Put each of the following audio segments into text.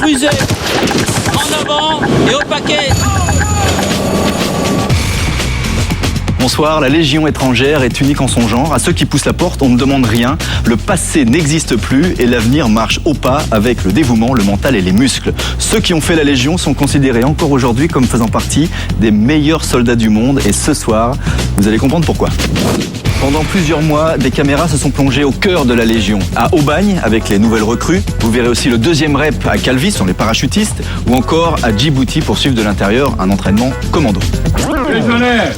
détruisez. En avant et au paquet. Bonsoir, la Légion étrangère est unique en son genre. À ceux qui poussent la porte, on ne demande rien. Le passé n'existe plus et l'avenir marche au pas avec le dévouement, le mental et les muscles. Ceux qui ont fait la Légion sont considérés encore aujourd'hui comme faisant partie des meilleurs soldats du monde. Et ce soir, vous allez comprendre pourquoi. Pendant plusieurs mois, des caméras se sont plongées au cœur de la Légion. À Aubagne, avec les nouvelles recrues. Vous verrez aussi le deuxième rep à Calvi, sont les parachutistes. Ou encore à Djibouti pour suivre de l'intérieur un entraînement commando. Légionnaire,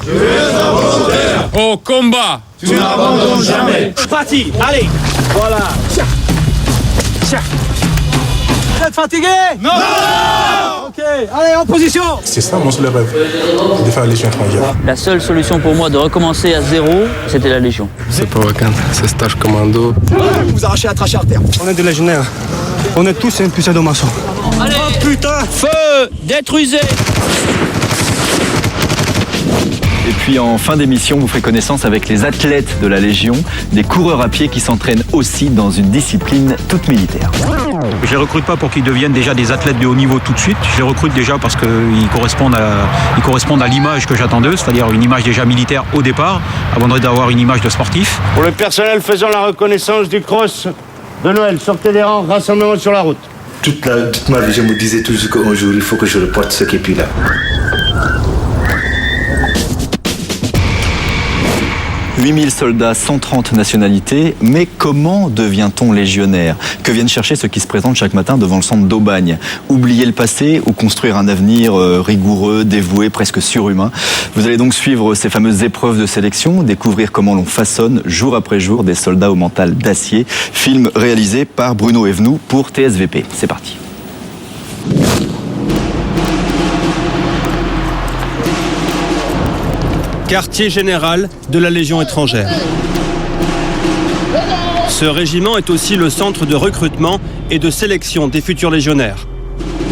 tu es un volontaire. Au combat, tu n'abandonnes jamais. Parti, allez. Voilà. Vous êtes fatigué? Non. Ok, allez, en position. C'est ça mon seul rêve, de faire la Légion étrangère. La seule solution pour moi de recommencer à zéro, c'était la Légion. C'est pas vacant, c'est stage commando. Vous arrachez la trachée artère. On est des légionnaires. On est tous un putain de maçon. Allez, oh putain! Feu, détruisez. Et puis en fin d'émission, vous ferez connaissance avec les athlètes de la Légion, des coureurs à pied qui s'entraînent aussi dans une discipline toute militaire. Je les recrute pas pour qu'ils deviennent déjà des athlètes de haut niveau tout de suite. Je les recrute déjà parce qu'ils correspondent à l'image que j'attends d'eux, c'est-à-dire une image déjà militaire au départ, avant d'avoir une image de sportif. Pour le personnel faisant la reconnaissance du cross de Noël, sortez des rangs, rassemblement sur la route. Toute ma vie, je me disais toujours qu'un jour, il faut que je reporte ce képi-là. « 8000 soldats, 130 nationalités, mais comment devient-on légionnaire? Que viennent chercher ceux qui se présentent chaque matin devant le centre d'Aubagne? Oublier le passé ou construire un avenir rigoureux, dévoué, presque surhumain? Vous allez donc suivre ces fameuses épreuves de sélection, découvrir comment l'on façonne jour après jour des soldats au mental d'acier. Film réalisé par Bruno Evenou pour TSVP. C'est parti. Quartier général de la Légion étrangère. Ce régiment est aussi le centre de recrutement et de sélection des futurs légionnaires.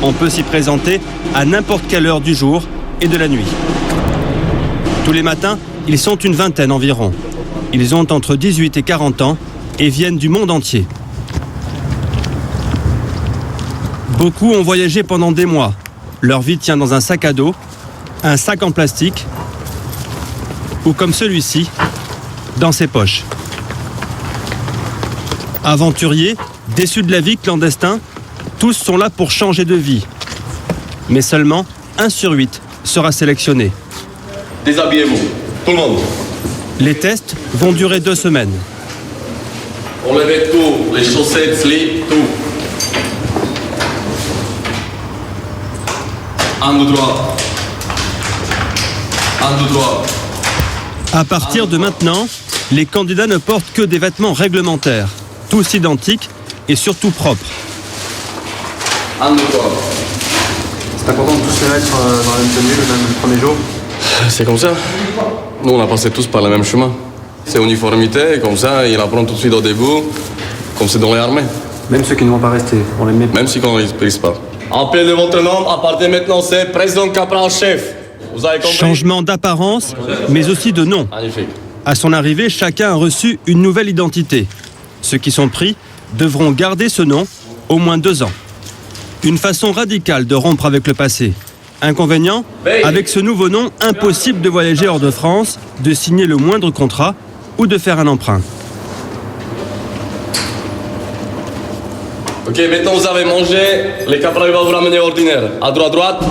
On peut s'y présenter à n'importe quelle heure du jour et de la nuit. Tous les matins, ils sont une vingtaine environ. Ils ont entre 18 et 40 ans et viennent du monde entier. Beaucoup ont voyagé pendant des mois. Leur vie tient dans un sac à dos, un sac en plastique, ou comme celui-ci, dans ses poches. Aventuriers, déçus de la vie, clandestins, tous sont là pour changer de vie. Mais seulement 1 sur 8 sera sélectionné. Déshabillez-vous, tout le monde. Les tests vont durer 2 semaines. Enlevez tout, les chaussettes, slip, tout. Un de droit. Un de droit. À partir de maintenant, les candidats ne portent que des vêtements réglementaires, tous identiques et surtout propres. Un de droit. C'est important de tous se mettre dans la même tenue le premier jour? C'est comme ça. Nous, on a passé tous par le même chemin. C'est uniformité, comme ça, il apprend tout de suite au début, comme c'est dans les armées. Même ceux qui ne vont pas rester, on les met. Même si on ne les prise pas. Appel de votre nom, à partir de maintenant, c'est président capral-chef. Vous avez compris? Changement d'apparence, mais aussi de nom. Magnifique. À son arrivée, chacun a reçu une nouvelle identité. Ceux qui sont pris devront garder ce nom au moins 2 ans. Une façon radicale de rompre avec le passé. Inconvénient, avec ce nouveau nom, impossible de voyager hors de France, de signer le moindre contrat ou de faire un emprunt. Ok, maintenant vous avez mangé, les caprals vont vous ramener ordinaire. À droite.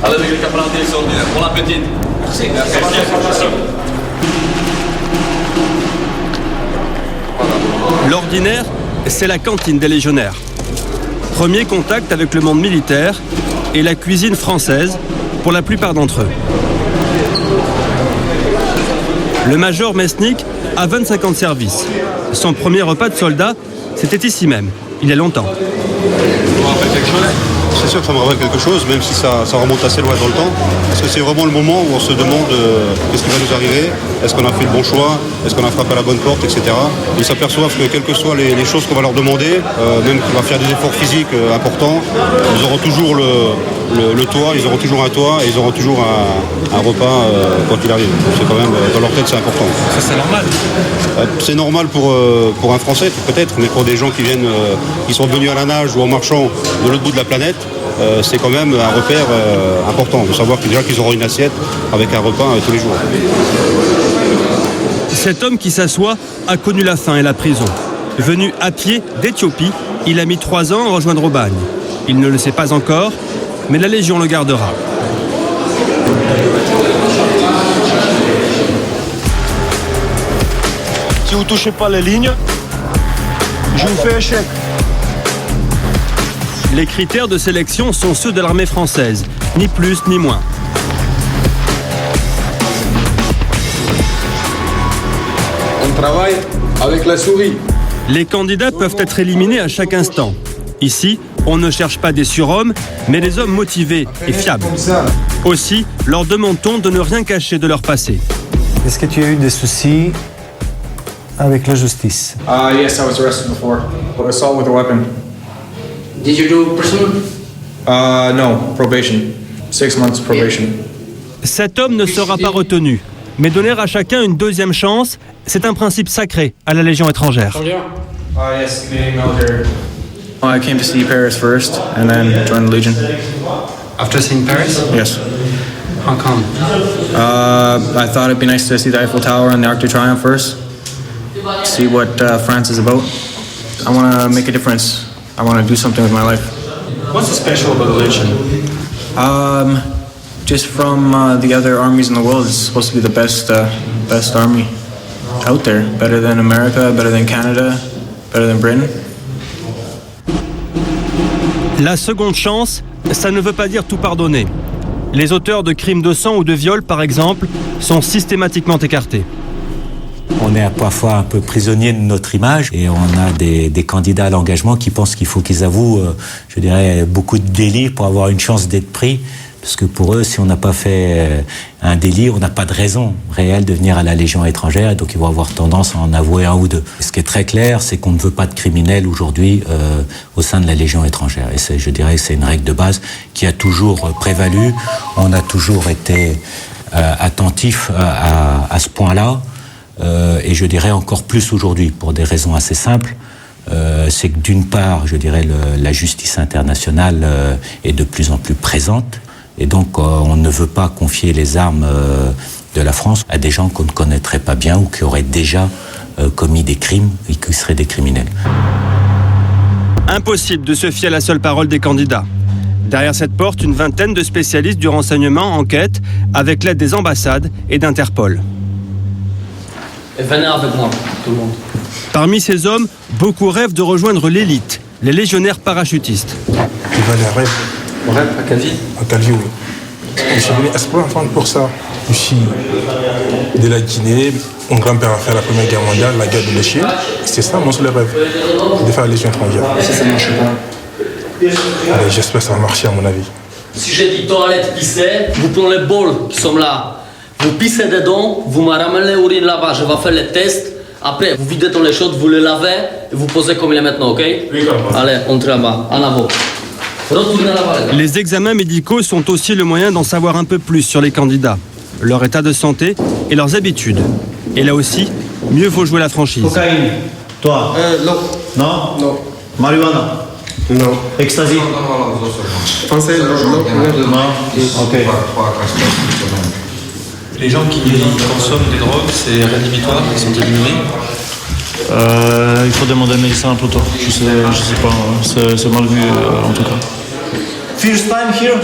Allez avec les caprals en direction ordinaire. Bon appétit. Merci. L'ordinaire, c'est la cantine des légionnaires. Premier contact avec le monde militaire et la cuisine française pour la plupart d'entre eux. Le major Mesnik a 25 ans de service. Son premier repas de soldat, c'était ici même, il y a longtemps. C'est sûr que ça me rappelle quelque chose, même si ça remonte assez loin dans le temps. Parce que c'est vraiment le moment où on se demande qu'est-ce qui va nous arriver, est-ce qu'on a fait le bon choix, est-ce qu'on a frappé à la bonne porte, etc. Ils s'aperçoivent que quelles que soient les choses qu'on va leur demander, même qu'on va faire des efforts physiques importants, ils auront toujours le toit, ils auront toujours un toit et ils auront toujours un repas quand il arrive. C'est quand même, dans leur tête, c'est important. Ça, c'est normal. C'est normal pour un Français, peut-être, mais pour des gens qui viennent, qui sont venus à la nage ou en marchant de l'autre bout de la planète, c'est quand même un repère important de savoir déjà qu'ils auront une assiette avec un repas tous les jours. Cet homme qui s'assoit a connu la faim et la prison. Venu à pied d'Éthiopie, il a mis 3 ans à rejoindre Aubagne. Il ne le sait pas encore, mais la Légion le gardera. Si vous ne touchez pas les lignes, je vous fais échec. Les critères de sélection sont ceux de l'armée française, ni plus ni moins. On travaille avec la souris. Les candidats peuvent être éliminés à chaque instant. Ici, on ne cherche pas des surhommes, mais des hommes motivés et fiables. Aussi, leur demande-t-on de ne rien cacher de leur passé. Est-ce que tu as eu des soucis avec la justice? Yes, I was arrested before. Assault with a weapon. Did you do prison? No, probation. 6 months probation. Cet homme ne sera pas retenu, mais donner à chacun une deuxième chance, c'est un principe sacré à la Légion étrangère. Yes, Canadian military. I came to see Paris first, and then joined the Legion. After seeing Paris? Yes. How come? I thought it'd be nice to see the Eiffel Tower and the Arc de Triomphe first. See what France is about. I want to make a difference. I want to do something with my life. What's so special about the Legion? Just from the other armies in the world, it's supposed to be the best army out there. Better than America, better than Canada, better than Britain. La seconde chance, ça ne veut pas dire tout pardonner. Les auteurs de crimes de sang ou de viol, par exemple, sont systématiquement écartés. On est parfois un peu prisonnier de notre image et on a des candidats à l'engagement qui pensent qu'il faut qu'ils avouent, je dirais, beaucoup de délits pour avoir une chance d'être pris. Parce que pour eux, si on n'a pas fait un délit, on n'a pas de raison réelle de venir à la Légion étrangère, et donc ils vont avoir tendance à en avouer un ou deux. Ce qui est très clair, c'est qu'on ne veut pas de criminels aujourd'hui au sein de la Légion étrangère. Et je dirais que c'est une règle de base qui a toujours prévalu. On a toujours été attentif à ce point-là, et je dirais encore plus aujourd'hui, pour des raisons assez simples. C'est que d'une part, je dirais, la justice internationale est de plus en plus présente. Et donc, on ne veut pas confier les armes de la France à des gens qu'on ne connaîtrait pas bien ou qui auraient déjà commis des crimes et qui seraient des criminels. Impossible de se fier à la seule parole des candidats. Derrière cette porte, une vingtaine de spécialistes du renseignement enquêtent avec l'aide des ambassades et d'Interpol. Et venez avec moi, tout le monde. Parmi ces hommes, beaucoup rêvent de rejoindre l'élite, les légionnaires parachutistes. Tu vas les rêves. On rêve à Calvi? À Calvi, oui. Je suis venu exprès pour ça. Je suis de la Guinée. Mon grand-père a fait la Première Guerre mondiale, la guerre de l'Échelle. C'est ça mon seul rêve, de faire la Légion étrangère. Et ça ne marche pas? J'espère que ça va marcher, à mon avis. Si j'ai dit toilette, pisser, vous prenez les bols qui sont là. Vous pissez dedans, vous me ramenez l'urine là-bas, je vais faire les tests. Après, vous videz dans les chaudes, vous les lavez et vous posez comme il est maintenant, ok? Oui, allez, entrez là-bas, en avant. Retournez là-bas, les gars. Les examens médicaux sont aussi le moyen d'en savoir un peu plus sur les candidats, leur état de santé et leurs habitudes. Et là aussi, mieux vaut jouer la franchise. Cocaïne. Toi? Non. Non? Non. Marijuana? Non. Ecstasy? Français? Non. Ok. Les gens qui consomment des drogues, c'est rédhibitoire, ils sont éliminés. Il faut demander un médecin plutôt. Je sais pas, c'est mal vu en tout cas. First time here?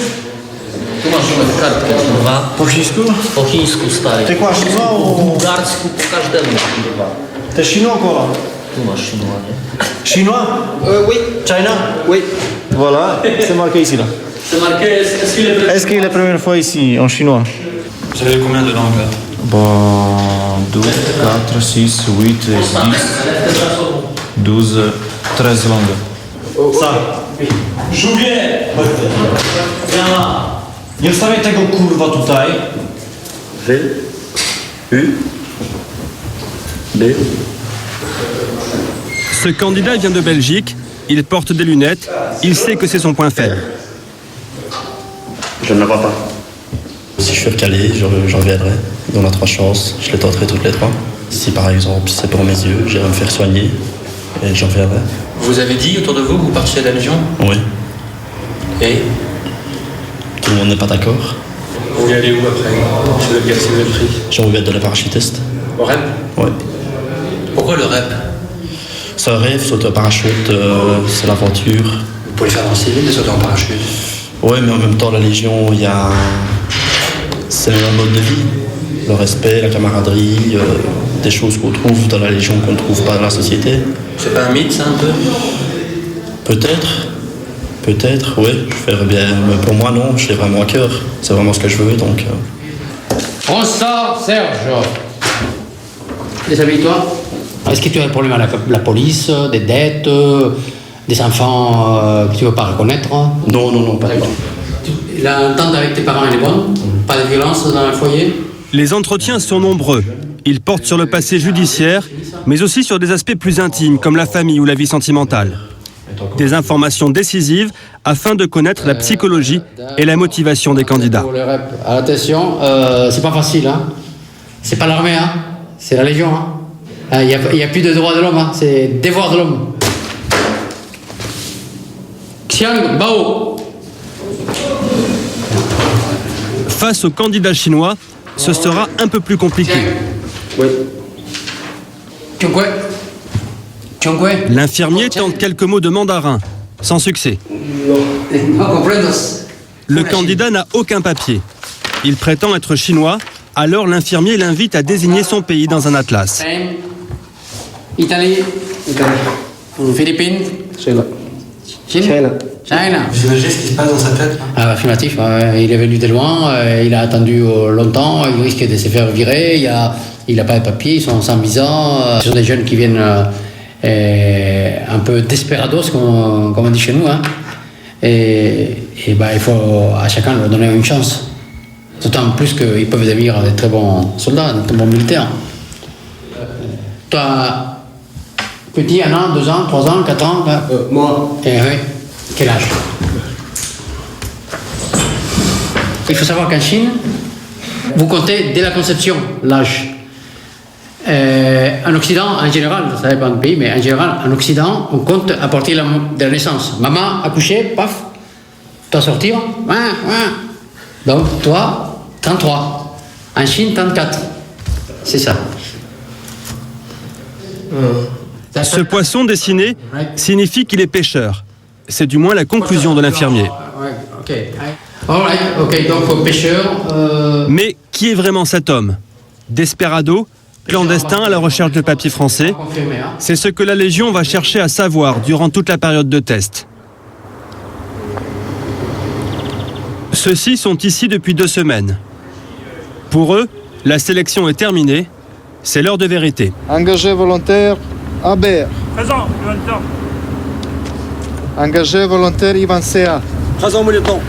Tu masz kartkę, kurwa. Po chińsku? Po chińsku, stary. Ty kłasz chinois Po ou... bułgarsku, po każdemu, kurwa. T'es chinois quoi? Tu masz chinois, nie? Chinois? Oui. China? Oui. Voilà, c'est marqué ici là. C'est marqué, est-ce qu'il est la première fois ici, en chinois? Vous avez combien de langues là? Bon, 12, 4, 6, 8, 10, 12, 13 langues. Ça. Żółwie! Nie wstawiaj tego kurwa tutaj. V, U, B. Ce candidat vient de Belgique, il porte des lunettes, il sait que c'est son point faible. Je ne la vois pas. Si je suis recalé, j'en reviendrai. On a 3 chances, je les tenterai toutes les 3. Si par exemple c'est pour mes yeux, j'irai me faire soigner et j'en reviendrai. Vous avez dit autour de vous que vous partiez à la Légion? Oui. Et Tout le monde n'est pas d'accord. vous voulez aller où après? Si vous êtes pris. J'ai envie d'être de la parachutiste. Au REP? Oui. Pourquoi le REP? C'est un rêve, sauter en parachute, c'est l'aventure. Vous pouvez le faire dans le civil, de sauter en parachute. Oui, mais en même temps, la Légion, c'est un mode de vie. Le respect, la camaraderie, des choses qu'on trouve dans la Légion qu'on ne trouve pas dans la société. C'est pas un mythe, ça, un peu? Peut-être, oui. Je ferais bien. Mais pour moi, non, je l'ai vraiment à cœur. C'est vraiment ce que je veux, donc. On sort, Serge. Déshabille-toi. Est-ce que tu as un problème avec la police, des dettes, des enfants que tu ne veux pas reconnaître? Non, pas d'accord. L'entente avec tes parents, elle est bonne? Pas de violence dans le foyer? Les entretiens sont nombreux. Ils portent sur le passé judiciaire, mais aussi sur des aspects plus intimes, comme la famille ou la vie sentimentale. Des informations décisives afin de connaître la psychologie et la motivation des candidats. Attention, c'est pas facile. Hein. C'est pas l'armée, hein. C'est la Légion. Il n'y a plus de droits de l'homme, hein. C'est devoir de l'homme. Xiang Bao. Face aux candidats chinois, ce sera un peu plus compliqué. Oui. L'infirmier tente quelques mots de mandarin, sans succès. Le candidat n'a aucun papier. Il prétend être chinois, alors l'infirmier l'invite à désigner son pays dans un atlas. Italie. Philippines. Chine. Vous imaginez ce qui se passe dans sa tête? Affirmatif. Il est venu de loin, il a attendu longtemps, il risque de se faire virer, il n'a pas de papier, ils sont sans visa. Ce sont des jeunes qui viennent un peu desperados, comme on dit chez nous. Hein. Et il faut à chacun leur donner une chance. D'autant plus qu'ils peuvent devenir des très bons soldats, des très bons militaires. Toi, petit, 1 an, 2 ans, 3 ans, 4 ans? Moi. Oui. Quel âge? Il faut savoir qu'en Chine, vous comptez dès la conception l'âge. En Occident, en général, ça dépend du pays, mais en général, en Occident, on compte à partir de la naissance. Maman accouché, paf, toi sortir, donc toi, 33. En Chine, 34. C'est ça. Ce poisson dessiné signifie qu'il est pêcheur. C'est du moins la conclusion de l'infirmier. Donc pêcheur. Mais qui est vraiment cet homme? Desperado, clandestin à la recherche de papiers français. C'est ce que la Légion va chercher à savoir durant toute la période de test. Ceux-ci sont ici depuis 2 semaines. Pour eux, la sélection est terminée. C'est l'heure de vérité. Engagé volontaire, Albert. Présent, lieutenant. Engagé volontaire, Ivan Sea. Présent, mon lieutenant.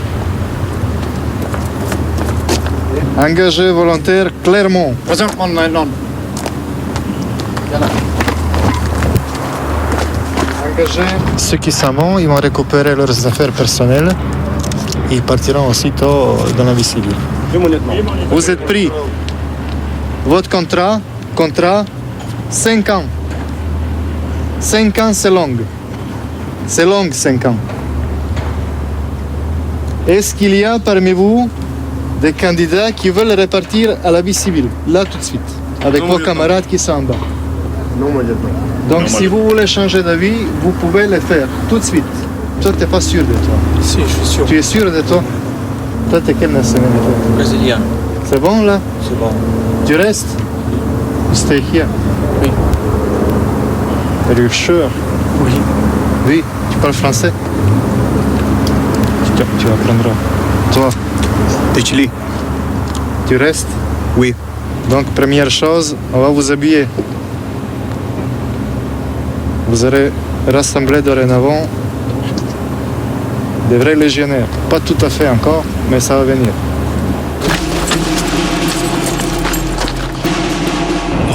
Engagé volontaire, Clermont. Présent, mon lieutenant. Engagé. Ceux qui s'en vont, ils vont récupérer leurs affaires personnelles. Ils partiront aussitôt dans la vie civile. Vous êtes pris. Votre contrat, 5 ans. 5 ans, c'est long. C'est long, 5 ans. Est-ce qu'il y a parmi vous des candidats qui veulent repartir à la vie civile, là tout de suite, avec vos camarades qui sont en bas? Non, mon lieutenant. Donc si vous voulez changer d'avis, vous pouvez le faire tout de suite. Toi, tu n'es pas sûr de toi. Si, je suis sûr. Tu es sûr de toi? Toi, tu es quelle nationalité? Brésilien. C'est bon, là? C'est bon. Tu restes? You stay here? Oui. Are you sure? Oui. Oui, tu parles français? Tu apprendras. Toi? Chili. Tu restes? Oui. Donc, première chose, on va vous habiller. Vous aurez rassemblé dorénavant des vrais légionnaires. Pas tout à fait encore, mais ça va venir.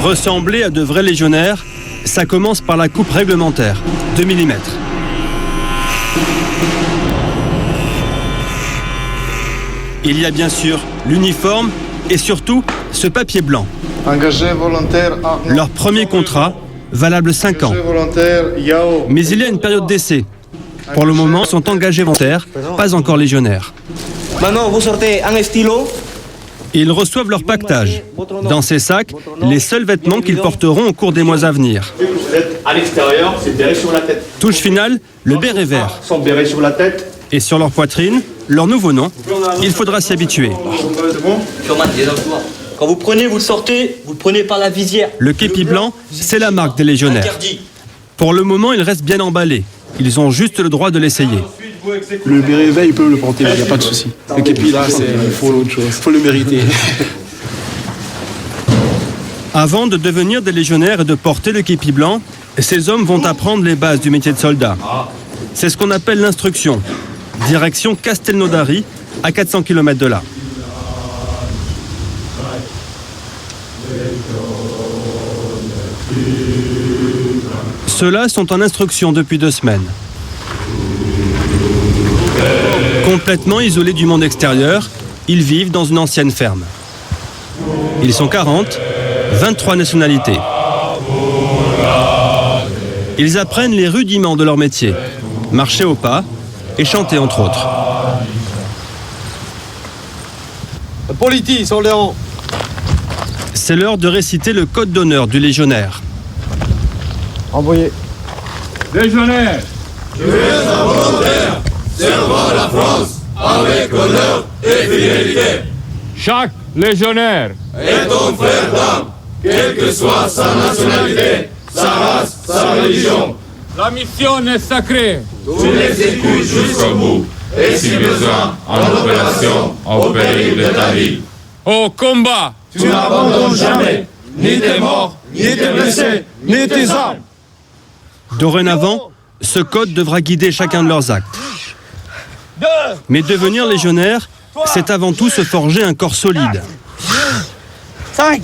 Ressembler à de vrais légionnaires, ça commence par la coupe réglementaire, 2 mm. Il y a bien sûr l'uniforme et surtout ce papier blanc. Engagé volontaire à... Leur premier contrat, valable 5 ans. Mais il y a une période d'essai. Pour le moment, ils sont engagés volontaires, pas encore légionnaires. Maintenant, vous sortez un stylo. Ils reçoivent leur pactage. Dans ces sacs, les seuls vêtements qu'ils porteront au cours des mois à venir. Vous êtes à l'extérieur, c'est béret sur la tête. Touche finale, le béret vert. Sans béret sur la tête. Et sur leur poitrine, leur nouveau nom. Il faudra s'y habituer. Quand vous prenez, vous sortez, vous prenez par la visière. Le képi blanc, c'est la marque des légionnaires. Pour le moment, ils restent bien emballés. Ils ont juste le droit de l'essayer. Le béret vert, il peut le porter, il n'y a pas de souci. Le képi là, il faut l'autre chose, il faut le mériter. Avant de devenir des légionnaires et de porter le képi blanc, ces hommes vont apprendre les bases du métier de soldat. C'est ce qu'on appelle l'instruction. Direction Castelnaudary, à 400 km de là. Ceux-là sont en instruction depuis 2 semaines. Complètement isolés du monde extérieur, ils vivent dans une ancienne ferme. Ils sont 40, 23 nationalités. Ils apprennent les rudiments de leur métier, marcher au pas et chanter entre autres. Politi, Soléon. C'est l'heure de réciter le code d'honneur du légionnaire. Envoyé. Légionnaire. Tu es un volontaire, servant la France avec honneur et fidélité. Chaque légionnaire Et ton frère d'âme, quelle que soit sa nationalité, sa race, sa religion. La mission est sacrée. Tu les écoutes jusqu'au bout. Et si besoin, en opération, au péril de ta vie. Au combat. Tu n'abandonnes jamais, ni tes morts, ni tes blessés, ni tes âmes. Dorénavant, ce code devra guider chacun de leurs actes. Mais devenir légionnaire, c'est avant tout se forger un corps solide. 5,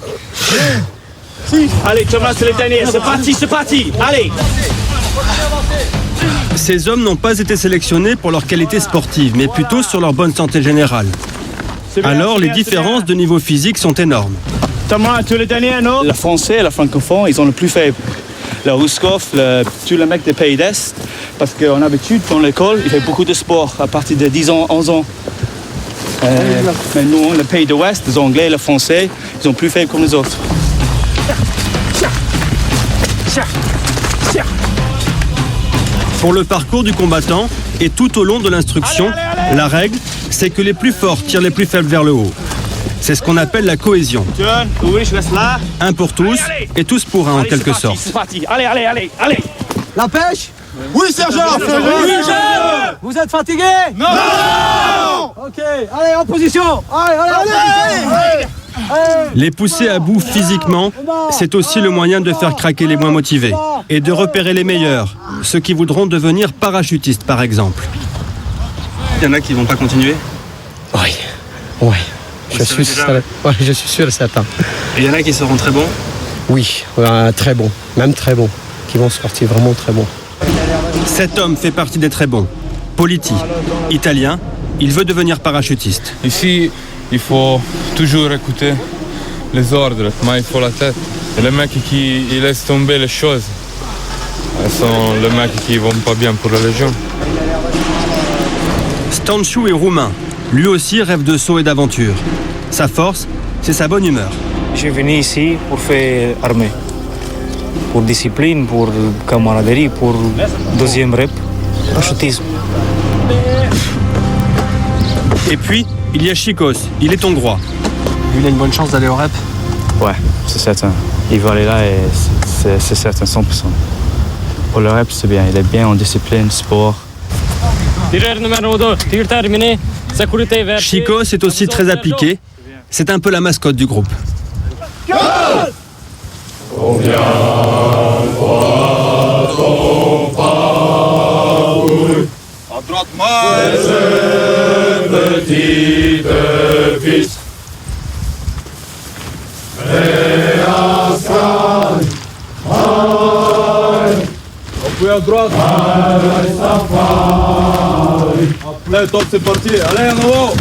6. Allez, Thomas, c'est le dernier. C'est parti. Allez. Ces hommes n'ont pas été sélectionnés pour leur qualité sportive, mais plutôt sur leur bonne santé générale. Alors, les différences de niveau physique sont énormes. Thomas, tu es le dernier, non? Le français et le francophone, ils ont le plus faible. Le Rouskov, tous les mecs des pays d'Est, parce qu'en habitude, dans l'école, ils font beaucoup de sport à partir de 10 ans, 11 ans. Mais nous, le pays de l'Ouest, les Anglais et les Français, ils sont plus faibles que les autres. Pour le parcours du combattant et tout au long de l'instruction, la règle, c'est que les plus forts tirent les plus faibles vers le haut. C'est ce qu'on appelle la cohésion. Un pour tous et tous pour un en quelque sorte. C'est parti. Allez. La pêche? Oui, sergent. Vous êtes fatigué? Non. Ok, allez, en position. Allez. Les pousser à bout physiquement, c'est aussi le moyen de faire craquer les moins motivés et de repérer les meilleurs, ceux qui voudront devenir parachutistes par exemple. Il y en a qui vont pas continuer? Oui. Je suis sûr et certain. Et il y en a qui seront très bons? Oui, très bons, même très bons, qui vont sortir vraiment très bons. Cet homme fait partie des très bons. Politi, italien, il veut devenir parachutiste. Ici, il faut toujours écouter les ordres, mais il faut la tête. Et les mecs qui laissent tomber les choses, ce sont les mecs qui vont pas bien pour la Légion. Stanciu est roumain. Lui aussi rêve de saut et d'aventure. Sa force, c'est sa bonne humeur. Je suis venu ici pour faire armée. Pour discipline, pour camaraderie, pour deuxième rep, parachutisme. Et puis, il y a Chicos, il est hongrois. Il a une bonne chance d'aller au rep? Ouais, c'est certain. Il va aller là et c'est certain, 100%. Pour le rep, c'est bien. Il est bien en discipline, sport. Chicos est aussi très appliqué. C'est un peu la mascotte du groupe. Combien fois ton parcours À droite, mal. petite fils et Ascal, Appuyez à droite. Allez, top, c'est parti. Allez, en haut.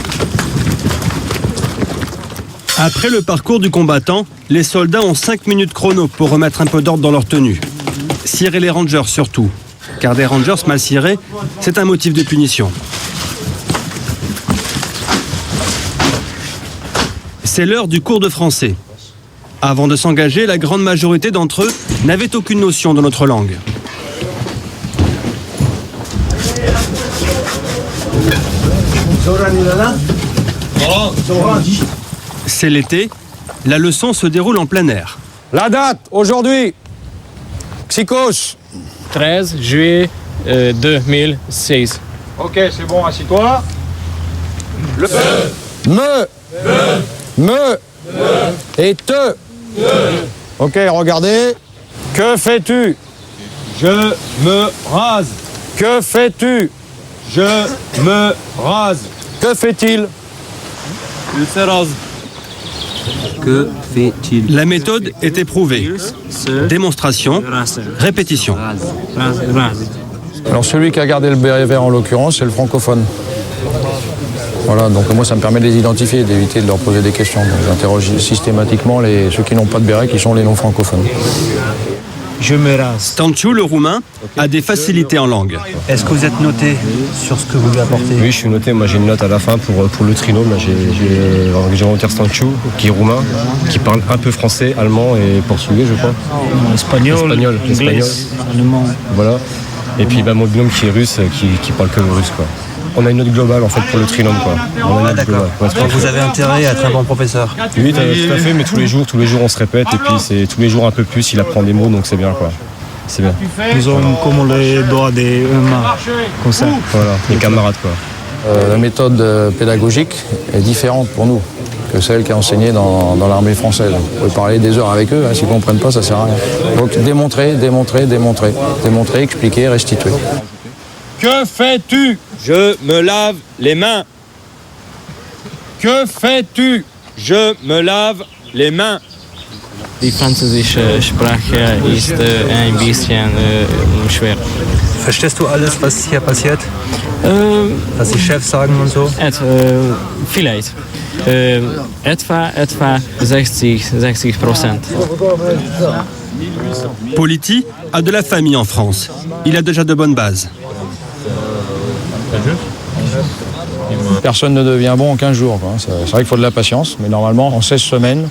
Après le parcours du combattant, les soldats ont 5 minutes chrono pour remettre un peu d'ordre dans leur tenue. Cirer les rangers surtout, car des rangers mal cirés, c'est un motif de punition. C'est l'heure du cours de français. Avant de s'engager, la grande majorité d'entre eux n'avaient aucune notion de notre langue. C'est l'été, la leçon se déroule en plein air. La date, aujourd'hui, Psychos. 13 juillet 2016. Ok, c'est bon, assis-toi. Le me et te. Ok, regardez. Que fais-tu? Je me rase. Que fais-tu? Je me rase. Que fait-il? Il se rase. Que fait-il? La méthode est éprouvée. Démonstration, répétition. Alors celui qui a gardé le béret vert en l'occurrence, c'est le francophone. Voilà, donc moi ça me permet de les identifier, d'éviter de leur poser des questions. Donc j'interroge systématiquement ceux qui n'ont pas de béret, qui sont les non-francophones. Je me rase. Stanciu, le roumain, a des facilités en langue. Est-ce que vous êtes noté sur ce que vous lui apportez? Oui, je suis noté. Moi, j'ai une note à la fin pour le trinôme. J'ai rencontré Stanciu, qui est roumain, qui parle un peu français, allemand et portugais, je crois. Espagnol, anglais, allemand. Voilà. Et puis mon binôme qui est russe, qui parle que le russe, quoi. On a une note globale en fait pour le trinôme, quoi. Ah d'accord. Donc vous avez intérêt à être un bon professeur. Oui, tout à fait, mais tous les jours on se répète et puis c'est tous les jours un peu plus, il apprend des mots, donc c'est bien, quoi. C'est bien. Nous avons comme les doigts des mains, comme ça. Voilà, les camarades, quoi. La méthode pédagogique est différente pour nous que celle qui est enseignée dans l'armée française. Vous pouvez parler des heures avec eux, s'ils ne comprennent pas, ça ne sert à rien. Donc démontrer, expliquer, restituer. Que fais-tu? Je me lave les mains. Que fais-tu? Je me lave les mains. Die französische Sprache ist ein bisschen schwer. Verstehst du alles, was hier passiert? Was die Chefs sagen und so? Vielleicht. Etwa 60%. Politi a de la famille en France. Il a déjà de bonnes bases. Personne ne devient bon en 15 jours. Quoi. C'est vrai qu'il faut de la patience, mais normalement, en 16 semaines,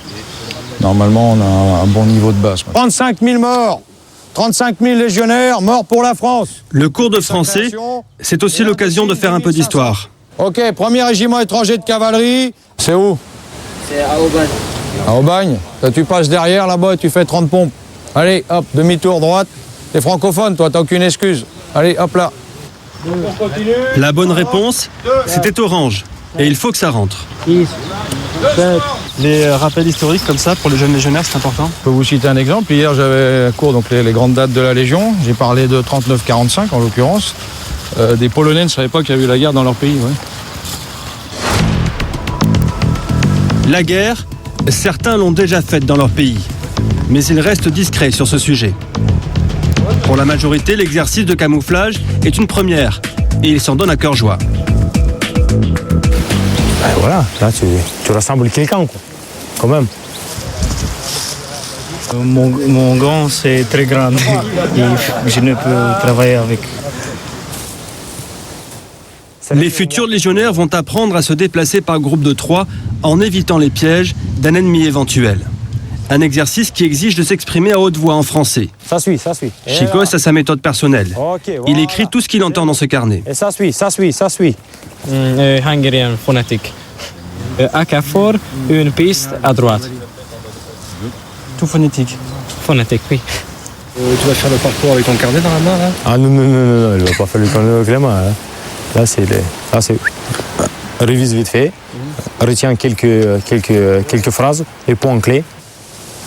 normalement, on a un bon niveau de base. Quoi. 35 000 morts, 35 000 légionnaires morts pour la France. Le cours de français, c'est aussi l'occasion de faire un peu d'histoire. Ok, premier régiment étranger de cavalerie, c'est où? C'est à Aubagne. À Aubagne. Là, tu passes derrière là-bas et tu fais 30 pompes. Allez, hop, demi-tour droite. T'es francophone, toi, t'as aucune excuse. Allez, hop là. La bonne réponse, c'était orange. Et il faut que ça rentre. Les rappels historiques comme ça pour les jeunes légionnaires, c'est important. Je peux vous citer un exemple. Hier, j'avais cours donc les grandes dates de la Légion. J'ai parlé de 39-45 en l'occurrence. Des Polonais ne savaient pas qu'il y avait eu la guerre dans leur pays. Ouais. La guerre, certains l'ont déjà faite dans leur pays. Mais ils restent discrets sur ce sujet. Pour la majorité, l'exercice de camouflage est une première. Et ils s'en donnent à cœur joie. Voilà, là tu ressembles à quelqu'un, quoi. Quand même. Mon gant, c'est très grand. Et je ne peux travailler avec. Les futurs légionnaires vont apprendre à se déplacer par groupe de 3 en évitant les pièges d'un ennemi éventuel. Un exercice qui exige de s'exprimer à haute voix en français. Ça suit. Chicos a sa méthode personnelle. Okay, voilà. Il écrit tout ce qu'il entend dans ce carnet. Et ça suit. Hungarian phonétique. À carrefour, une piste à droite. Tout phonétique. Phonétique, oui. Tu vas faire le parcours avec ton carnet dans la main, là? Ah non, il va pas faire le carnet avec la main. Hein. Là, c'est révise vite fait, retiens quelques phrases, les points clés.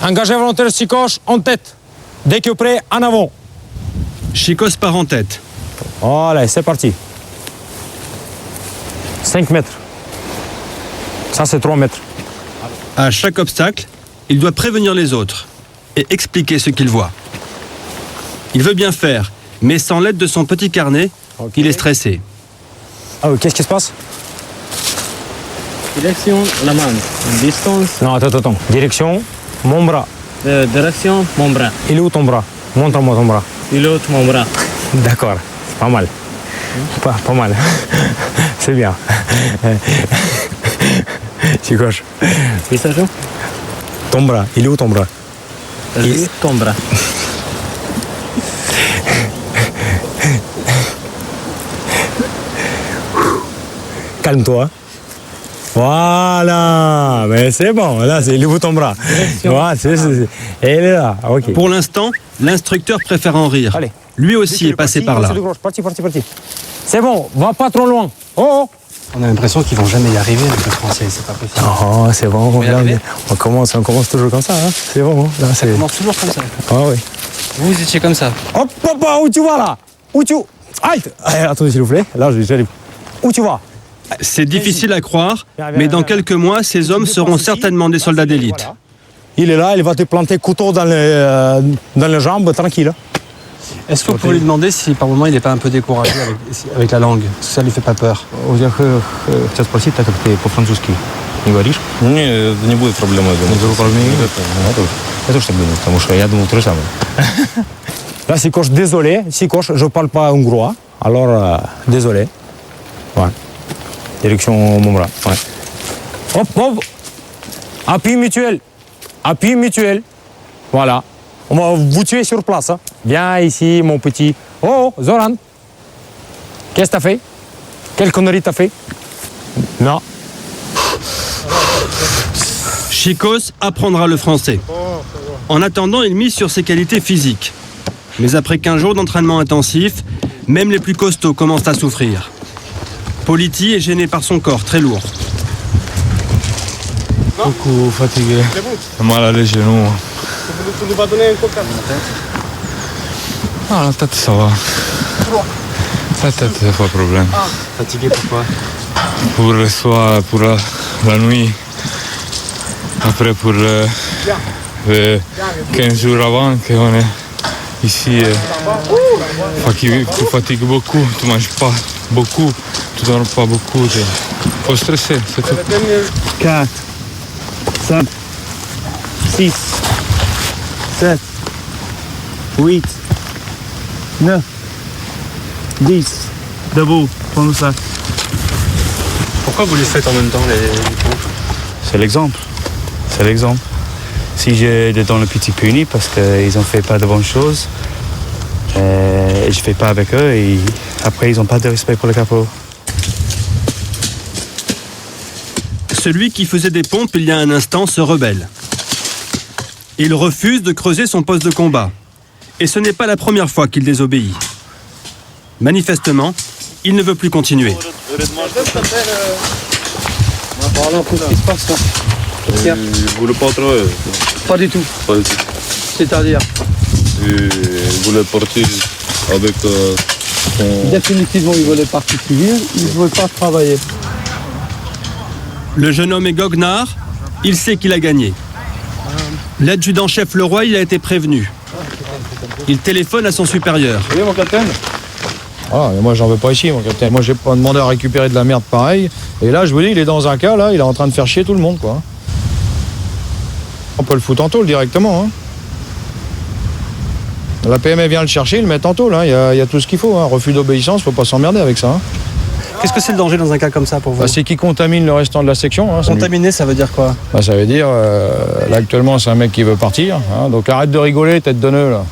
Engagé volontaire Chicos en tête. Dès que prêt, en avant. Chicos part en tête. Voilà, c'est parti. 5 mètres. Ça, c'est 3 mètres. À chaque obstacle, il doit prévenir les autres et expliquer ce qu'il voit. Il veut bien faire, mais sans l'aide de son petit carnet, il est stressé. Ah oui, qu'est-ce qui se passe? Direction, la main. Distance. Non, attends. Direction, mon bras. Direction, mon bras. Il est où ton bras? Montre-moi ton bras. Il est où mon bras? D'accord, c'est pas mal. Pas mal. C'est bien. Tu coches. Visage. Ton bras, il est où ton bras? Ton bras. Calme-toi. Voilà, mais c'est bon, là c'est le bout ton bras. Voilà, elle est là, ok. Pour l'instant, l'instructeur préfère en rire. Allez. Lui aussi est passé par là. Parti. C'est bon, va pas trop loin. Oh. On a l'impression qu'ils vont jamais y arriver avec le français, c'est pas possible. Oh, c'est bon, là, on commence toujours comme ça, hein. C'est bon. Là, Ça commence toujours comme ça. Ah oui. Vous étiez comme ça. Hop, où tu vas là? Où tu... Aïe, attendez s'il vous plaît, là j'arrive. Où tu vas? C'est difficile à croire, mais dans quelques mois, ces hommes seront certainement des soldats d'élite. Il est là, il va te planter couteau dans les jambes, tranquille. Est-ce que vous pouvez lui demander si par moment il n'est pas un peu découragé avec la langue? Est-ce que ça lui fait pas peur? Сейчас спросить, так как ты по-французски не говоришь? Не будет проблемы, я думаю. Это что было, потому что я думал то же самое. Là, si coche, désolé, si coche, je parle pas hongrois, alors désolé. Ouais. Direction mon bras. Ouais. Hop. Appui mutuel. Voilà. On va vous tuer sur place. Hein. Viens ici, mon petit. Oh, Zoran. Qu'est-ce que t'as fait? Quelle connerie t'as fait? Non. Chicos apprendra le français. En attendant, il mise sur ses qualités physiques. Mais après 15 jours d'entraînement intensif, même les plus costauds commencent à souffrir. Politi est gêné par son corps, très lourd. Beaucoup fatigué. J'ai mal à les genoux. Ah, la tête, ça va. La tête, c'est pas de problème. Fatigué pourquoi? Pour le soir, pour la nuit. Après, pour les 15 jours avant qu'on est ici, tu fatigues beaucoup, tu manges pas beaucoup, tu dors pas beaucoup. Faut stresser, c'est tout. 4, 5, 6, 7, 8, 9, 10. Debout, prends-nous ça. Pourquoi vous les faites en même temps les pompes? C'est l'exemple. C'est l'exemple. Si j'ai des dents le petit puni parce qu'ils n'ont fait pas de bonnes choses, et je ne fais pas avec eux, et après ils n'ont pas de respect pour le capot. Celui qui faisait des pompes il y a un instant se rebelle. Il refuse de creuser son poste de combat. Et ce n'est pas la première fois qu'il désobéit. Manifestement, il ne veut plus continuer. On va parler un peu de ce qui se passe là. Il voulait pas travailler. Pas du tout. Pas du tout. C'est-à-dire Il voulait partir avec son... définitivement il voulait partir civil, il ne veut pas travailler. Le jeune homme est goguenard, il sait qu'il a gagné. L'adjudant-chef Leroy, il a été prévenu. Il téléphone à son supérieur. Vous voyez mon capitaine? Ah, mais moi j'en veux pas ici mon capitaine. Moi j'ai pas demandé à récupérer de la merde pareil. Et là je vous dis, il est dans un cas là, il est en train de faire chier tout le monde quoi. On peut le foutre en tôle directement. Hein. La PME vient le chercher, il le met en tôle. Hein. Il y a tout ce qu'il faut. Hein. Refus d'obéissance, faut pas s'emmerder avec ça. Hein. Qu'est-ce que c'est le danger dans un cas comme ça pour vous? Bah, c'est qu'il contamine le restant de la section. Hein. Contaminer, ça veut dire quoi? Bah, ça veut dire, là actuellement c'est un mec qui veut partir. Hein. Donc arrête de rigoler, tête de nœud là.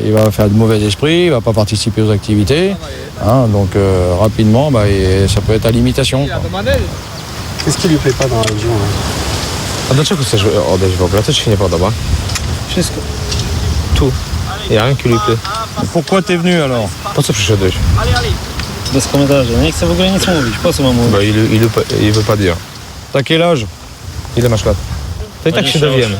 Il va faire de mauvais esprit, il va pas participer aux activités. Hein. Donc rapidement, bah, ça peut être à l'imitation. Qu'est-ce qui lui plaît pas dans la région là? A dlaczego chcesz odejść w ogóle? Co ci się nie podoba? Wszystko. Tu. Il n'y a rien qui lui plaît. Pourquoi t'es venu alors? Po co przyszedłeś? Bez komentarza, nie chcę w ogóle nic mówić. Po co mam mówić? Bah, il veut pas dire. T'as quel âge? Ile masz lat? To i tak się dowiemy.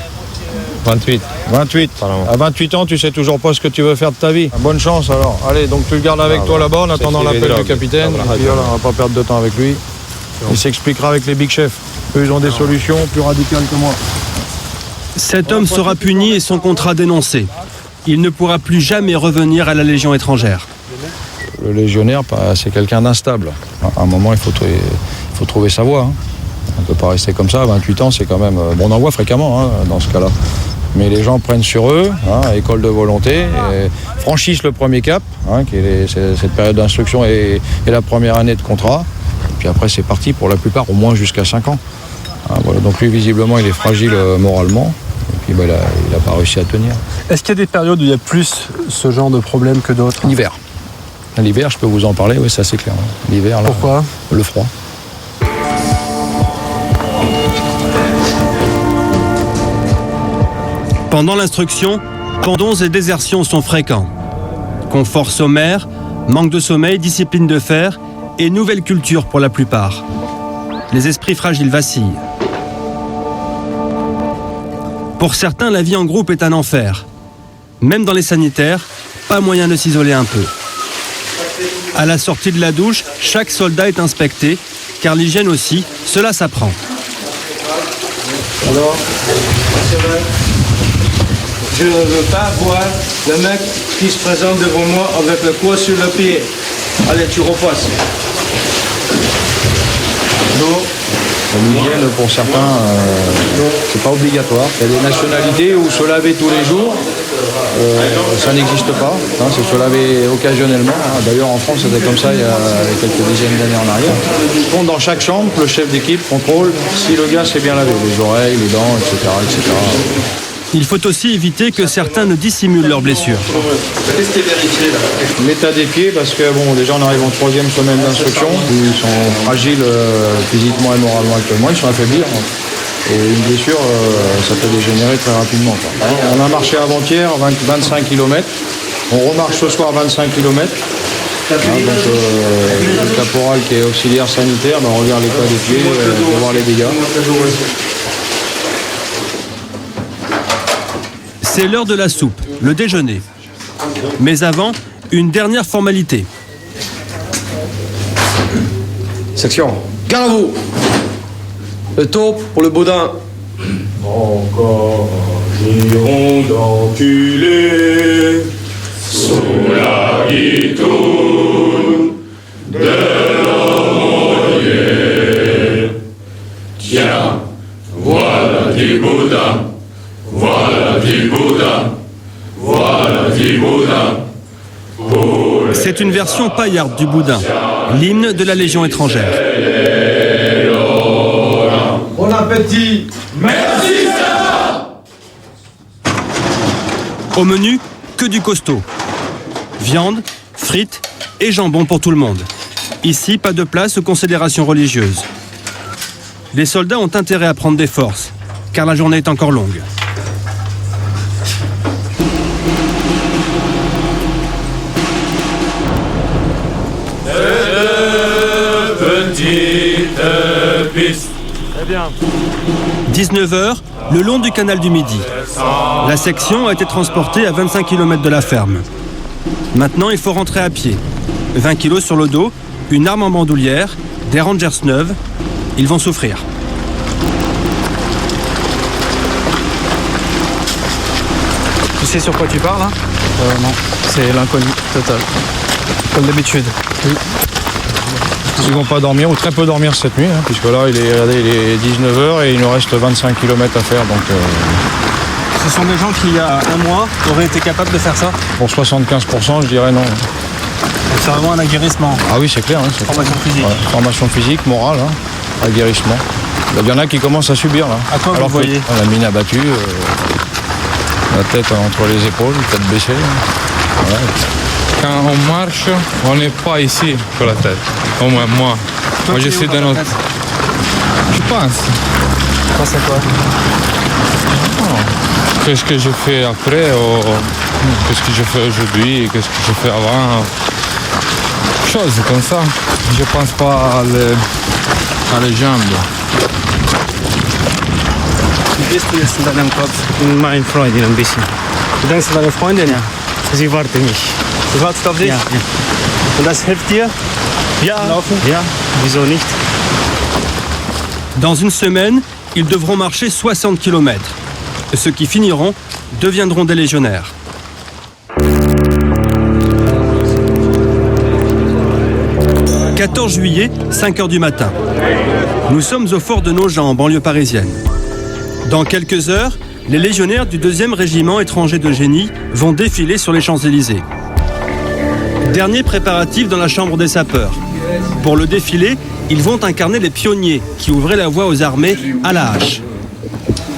28. 28. À 28 ans, tu sais toujours pas ce que tu veux faire de ta vie. Bonne chance alors. Allez, donc tu le gardes avec toi là-bas en attendant l'appel du capitaine. Et puis voilà, on va pas perdre de temps avec lui. Il s'expliquera avec les big chefs. Eux, ils ont des solutions plus radicales que moi. Cet homme sera puni et son contrat dénoncé. Il ne pourra plus jamais revenir à la Légion étrangère. Le légionnaire, c'est quelqu'un d'instable. À un moment, il faut trouver sa voie. Hein. On ne peut pas rester comme ça, à 28 ans, c'est quand même... Bon, on en voit fréquemment hein, dans ce cas-là. Mais les gens prennent sur eux, hein, école de volonté, et franchissent le premier cap, hein, qui est cette période d'instruction et la première année de contrat. Et puis après, c'est parti pour la plupart, au moins jusqu'à 5 ans. Hein, voilà. Donc lui, visiblement, il est fragile moralement. Et puis, il n'a pas réussi à tenir. Est-ce qu'il y a des périodes où il y a plus ce genre de problème que d'autres? L'hiver. L'hiver, je peux vous en parler, oui, ça c'est clair. Hein. L'hiver, là. Pourquoi? Le froid. Pendant l'instruction, abandons et désertions sont fréquents. Confort sommaire, manque de sommeil, discipline de fer et nouvelle culture pour la plupart. Les esprits fragiles vacillent. Pour certains, la vie en groupe est un enfer. Même dans les sanitaires, pas moyen de s'isoler un peu. À la sortie de la douche, chaque soldat est inspecté, car l'hygiène aussi, cela s'apprend. Alors, je ne veux pas voir le mec qui se présente devant moi avec le poids sur le pied. Allez, tu repasses. Non. L'hygiène, pour certains, c'est pas obligatoire. Il y a des nationalités où se laver tous les jours, ça n'existe pas. Hein, c'est se laver occasionnellement. Hein. D'ailleurs, en France, c'était comme ça il y a quelques dizaines d'années en arrière. Donc, dans chaque chambre, le chef d'équipe contrôle si le gars s'est bien lavé. Les oreilles, les dents, etc. etc. Il faut aussi éviter que certains ne dissimulent leurs blessures. Qu'est-ce qui est vérifié là? L'état des pieds, parce que bon, déjà on arrive en 3e semaine d'instruction. Ils sont fragiles physiquement et moralement actuellement, ils sont affaiblis. Et une blessure, ça peut dégénérer très rapidement. Quoi. On a marché avant-hier 25 km. On remarche ce soir 25 km. Hein, donc le caporal qui est auxiliaire sanitaire, on regarde l'état des pieds pour voir les dégâts. C'est l'heure de la soupe, le déjeuner. Mais avant, une dernière formalité. Section, garde à vous. Le taupe pour le baudin. Encore un giron d'enculé sous la guitoune de l'aumônier. Tiens, voilà du boudin. Voilà du boudin, voilà du boudin. C'est une version paillarde du boudin, l'hymne de la Légion étrangère. Bon appétit. Merci, Sarah. Au menu, que du costaud. Viande, frites et jambon pour tout le monde. Ici, pas de place aux considérations religieuses. Les soldats ont intérêt à prendre des forces, car la journée est encore longue. Petite piste. Très bien. 19h, le long du canal du Midi. La section a été transportée à 25 km de la ferme. Maintenant, il faut rentrer à pied. 20 kilos sur le dos, une arme en bandoulière, des Rangers neuves. Ils vont souffrir. Tu sais sur quoi tu parles hein? Non, c'est l'inconnu total. Comme d'habitude. Oui. Ils ne vont pas dormir ou très peu dormir cette nuit, hein, puisque là il est 19h et il nous reste 25 km à faire. Donc, Ce sont des gens qui, il y a un mois, auraient été capables de faire ça? Pour 75%, je dirais non. C'est vraiment un aguerrissement. Ah oui, c'est clair. Hein, formation physique. Ouais, formation physique, morale, hein, aguerrissement. Il y en a qui commencent à subir là. À quoi vous voyez? La mine abattue, la tête entre les épaules, tête baissée. Voilà. Quand on marche, on n'est pas ici pour la tête. Au moins moi. Toi, moi je suis dans notre... Je pense. Tu penses à quoi? Qu'est-ce que je fais après, ou qu'est-ce que je fais aujourd'hui, qu'est-ce que je fais avant. Choses comme ça. Je pense pas à les jambes. Wie bist du jetzt in deinem Kopf? Mein Freundin ein bisschen. Du denkst an deine Freundin? Ja. Sie wartet mich. Sie wartet auf dich? Ja, ja. Und das hilft dir? Ja, Laufen? ja, wieso nicht? Dans une semaine, ils devront marcher 60 km. Ceux qui finiront deviendront des légionnaires. « 14 juillet, 5 h du matin. Nous sommes au fort de Nogent, en banlieue parisienne. Dans quelques heures, les légionnaires du 2e régiment étranger de génie vont défiler sur les Champs-Élysées. Dernier préparatif dans la chambre des sapeurs. Pour le défilé, ils vont incarner les pionniers qui ouvraient la voie aux armées à la hache.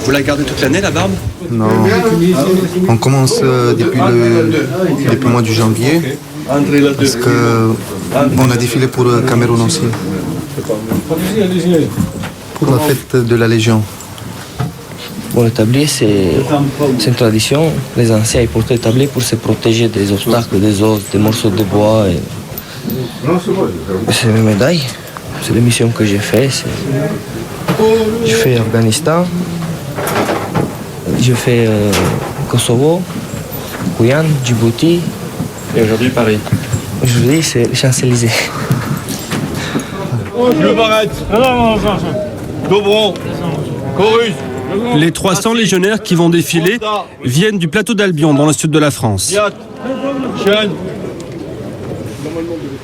Vous la gardez toute l'année, la barbe? Non. On commence depuis le mois de janvier, parce qu'on a défilé pour Cameroun aussi, pour la fête de la Légion. Bon, le tablier, c'est une tradition. Les anciens ils portaient le tablier pour se protéger des obstacles, des os, des morceaux de bois. C'est mes médailles. C'est les missions que j'ai faites. J'ai fait Afghanistan, j'ai fait Kosovo, Guyane, Djibouti. Et aujourd'hui, Paris. Aujourd'hui, c'est les Champs-Élysées. Le barrette. Dobron. Chorus. Les 300 légionnaires qui vont défiler viennent du plateau d'Albion, dans le sud de la France.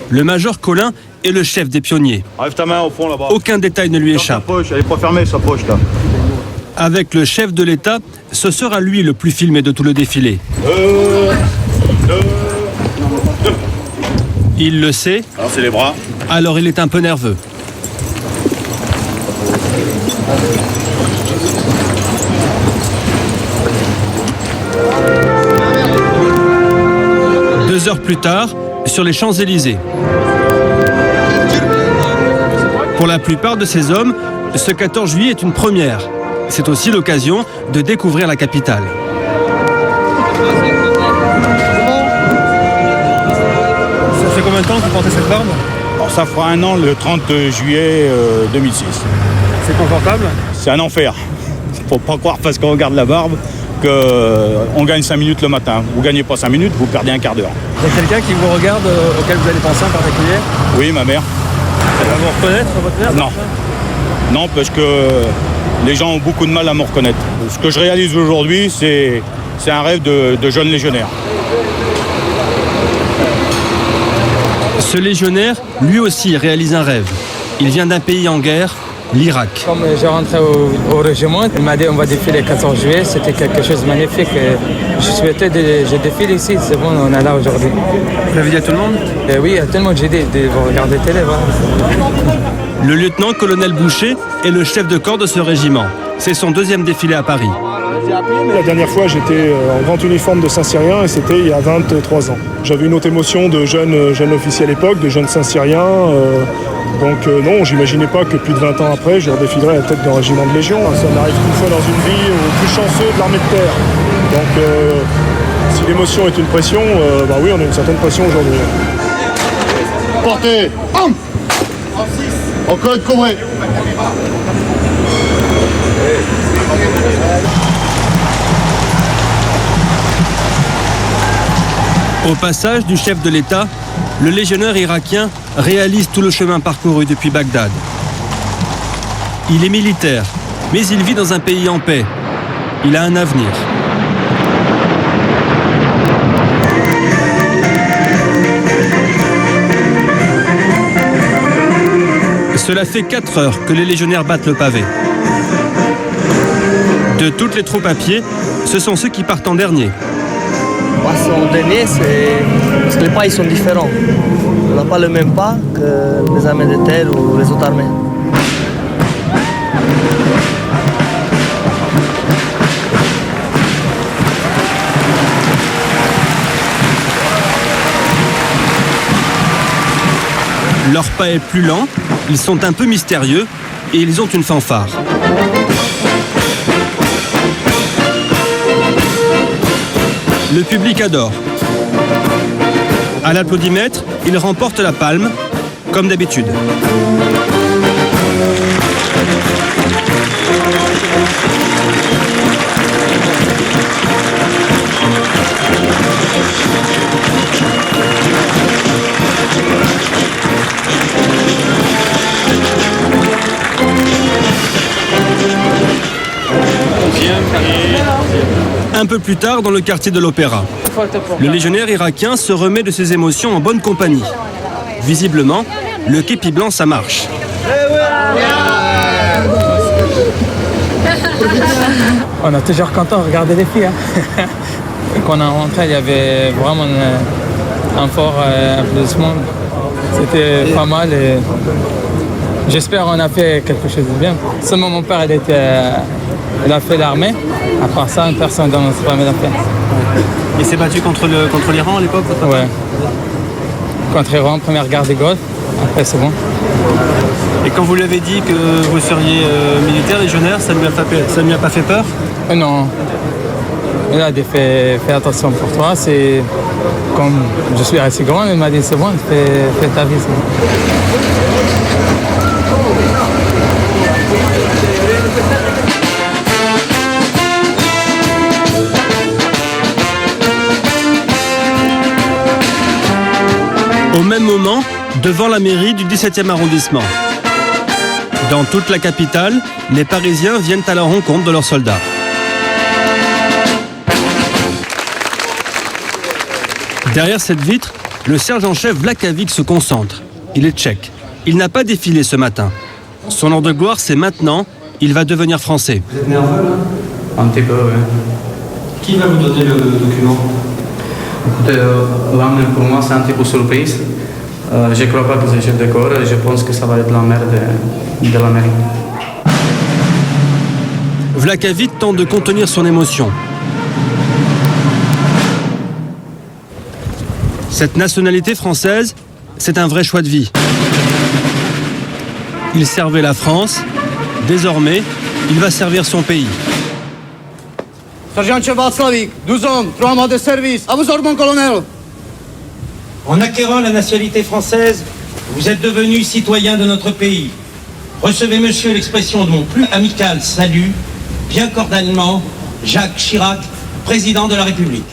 Le major Collin est le chef des pionniers. Enlève ta main au fond là-bas. Aucun détail ne lui échappe. Elle est pas fermée, sa poche là. Avec le chef de l'État, ce sera lui le plus filmé de tout le défilé. Il le sait. Alors c'est les bras. Alors il est un peu nerveux. Deux heures plus tard, sur les Champs-Élysées. Pour la plupart de ces hommes, ce 14 juillet est une première. C'est aussi l'occasion de découvrir la capitale. Ça fait combien de temps que vous portez cette barbe? Alors ça fera un an le 30 juillet 2006. C'est confortable? C'est un enfer. Faut pas croire parce qu'on regarde la barbe qu'on gagne 5 minutes le matin. Vous gagnez pas 5 minutes, vous perdez un quart d'heure. Il y a quelqu'un qui vous regarde, auquel vous allez penser en particulier? Oui, ma mère. Elle va vous reconnaître, votre mère? Non. Non, parce que les gens ont beaucoup de mal à me reconnaître. Ce que je réalise aujourd'hui, c'est un rêve de jeune légionnaire. Ce légionnaire, lui aussi, réalise un rêve. Il vient d'un pays en guerre, l'Irak. Comme j'ai rentré au régiment, il m'a dit on va défiler le 14 juillet, c'était quelque chose de magnifique. Je défile ici, c'est bon, on est là aujourd'hui. Vous l'avez dit à tout le monde? Oui, à tout le monde, j'ai dit, vous regardez télé, voilà. Le lieutenant-colonel Boucher est le chef de corps de ce régiment. C'est son deuxième défilé à Paris. La dernière fois, j'étais en grand uniforme de Saint-Cyrien et c'était il y a 23 ans. J'avais une autre émotion de jeune officier à l'époque, de jeune Saint-Cyrien. Donc non, j'imaginais pas que plus de 20 ans après, je redéfilerais à la tête d'un régiment de Légion. Ça n'arrive qu'une fois dans une vie aux plus chanceux de l'armée de terre. Donc si l'émotion est une pression, bah oui, on a une certaine pression aujourd'hui. Portez. Encore couvrez. Au passage du chef de l'État, le légionnaire irakien réalise tout le chemin parcouru depuis Bagdad. Il est militaire, mais il vit dans un pays en paix. Il a un avenir. Cela fait 4 heures que les légionnaires battent le pavé. De toutes les troupes à pied, ce sont ceux qui partent en dernier. Passer en dernier, c'est parce que les pas ils sont différents. On n'a pas le même pas que les armées de terre ou les autres armées. Leur pas est plus lent, ils sont un peu mystérieux et ils ont une fanfare. Le public adore. À l'applaudimètre, ils remportent la palme, comme d'habitude. Un peu plus tard, dans le quartier de l'Opéra, le légionnaire irakien se remet de ses émotions en bonne compagnie. Visiblement, le képi blanc, ça marche. On est toujours content de regarder les filles. Hein. Quand on est rentré, il y avait vraiment un fort applaudissement. C'était pas mal et j'espère qu'on a fait quelque chose de bien. Seulement mon père, il a fait l'armée. À part ça, personne dans notre famille l'a fait. Il s'est battu contre l'Iran à l'époque? Ouais. Contre l'Iran, première guerre des Golfe. Après, c'est bon. Et quand vous lui avez dit que vous seriez militaire, légionnaire, ça ne lui a pas fait peur? Non. Il a dit fais attention pour toi. C'est comme je suis assez grand, il m'a dit c'est bon, fais ta vie. Au même moment, devant la mairie du 17e arrondissement. Dans toute la capitale, les Parisiens viennent à la rencontre de leurs soldats. Derrière cette vitre, le sergent-chef Vlakavic se concentre. Il est tchèque. Il n'a pas défilé ce matin. Son heure de gloire, c'est maintenant. Il va devenir français. Vous êtes nerveux là? Un petit peu, oui. Qui va vous donner le document? Écoutez, là, même pour moi, c'est un petit peu surprise. Je ne crois pas que c'est chef de corps et je pense que ça va être la mère de la mairie. Vlakavic tente de contenir son émotion. Cette nationalité française, c'est un vrai choix de vie. Il servait la France. Désormais, il va servir son pays. Sergent Václavík, 12 hommes, 3 mois de service. À vos ordres, mon colonel. En acquérant la nationalité française, vous êtes devenu citoyen de notre pays. Recevez, monsieur, l'expression de mon plus amical salut, bien cordialement, Jacques Chirac, président de la République.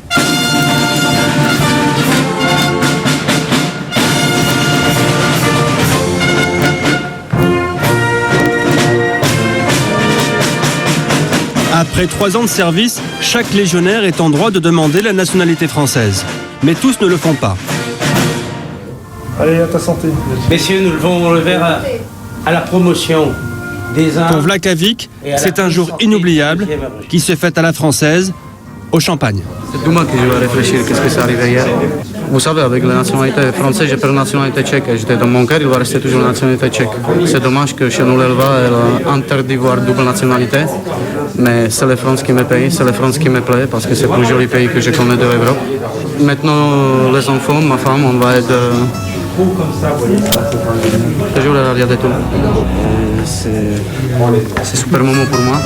Après 3 ans de service, chaque légionnaire est en droit de demander la nationalité française. Mais tous ne le font pas. Allez, à ta santé. Messieurs, nous levons le verre à la promotion des uns. Pour Vlakavic, c'est un jour inoubliable qui se fête à la française, au champagne. C'est demain que je vais réfléchir qu'est-ce que c'est arrivé hier. Vous savez, avec la nationalité française, j'ai perdu la nationalité tchèque. J'étais dans mon cœur, il va rester toujours la nationalité tchèque. C'est dommage que chez nous, l'ELVA, elle a interdit de voir double nationalité. Mais c'est la France qui me paye, c'est la France qui me plaît, parce que c'est le plus joli pays que je connais de l'Europe. Maintenant, les enfants, ma femme, on va être toujours à l'arrière de tout. C'est un super moment pour moi.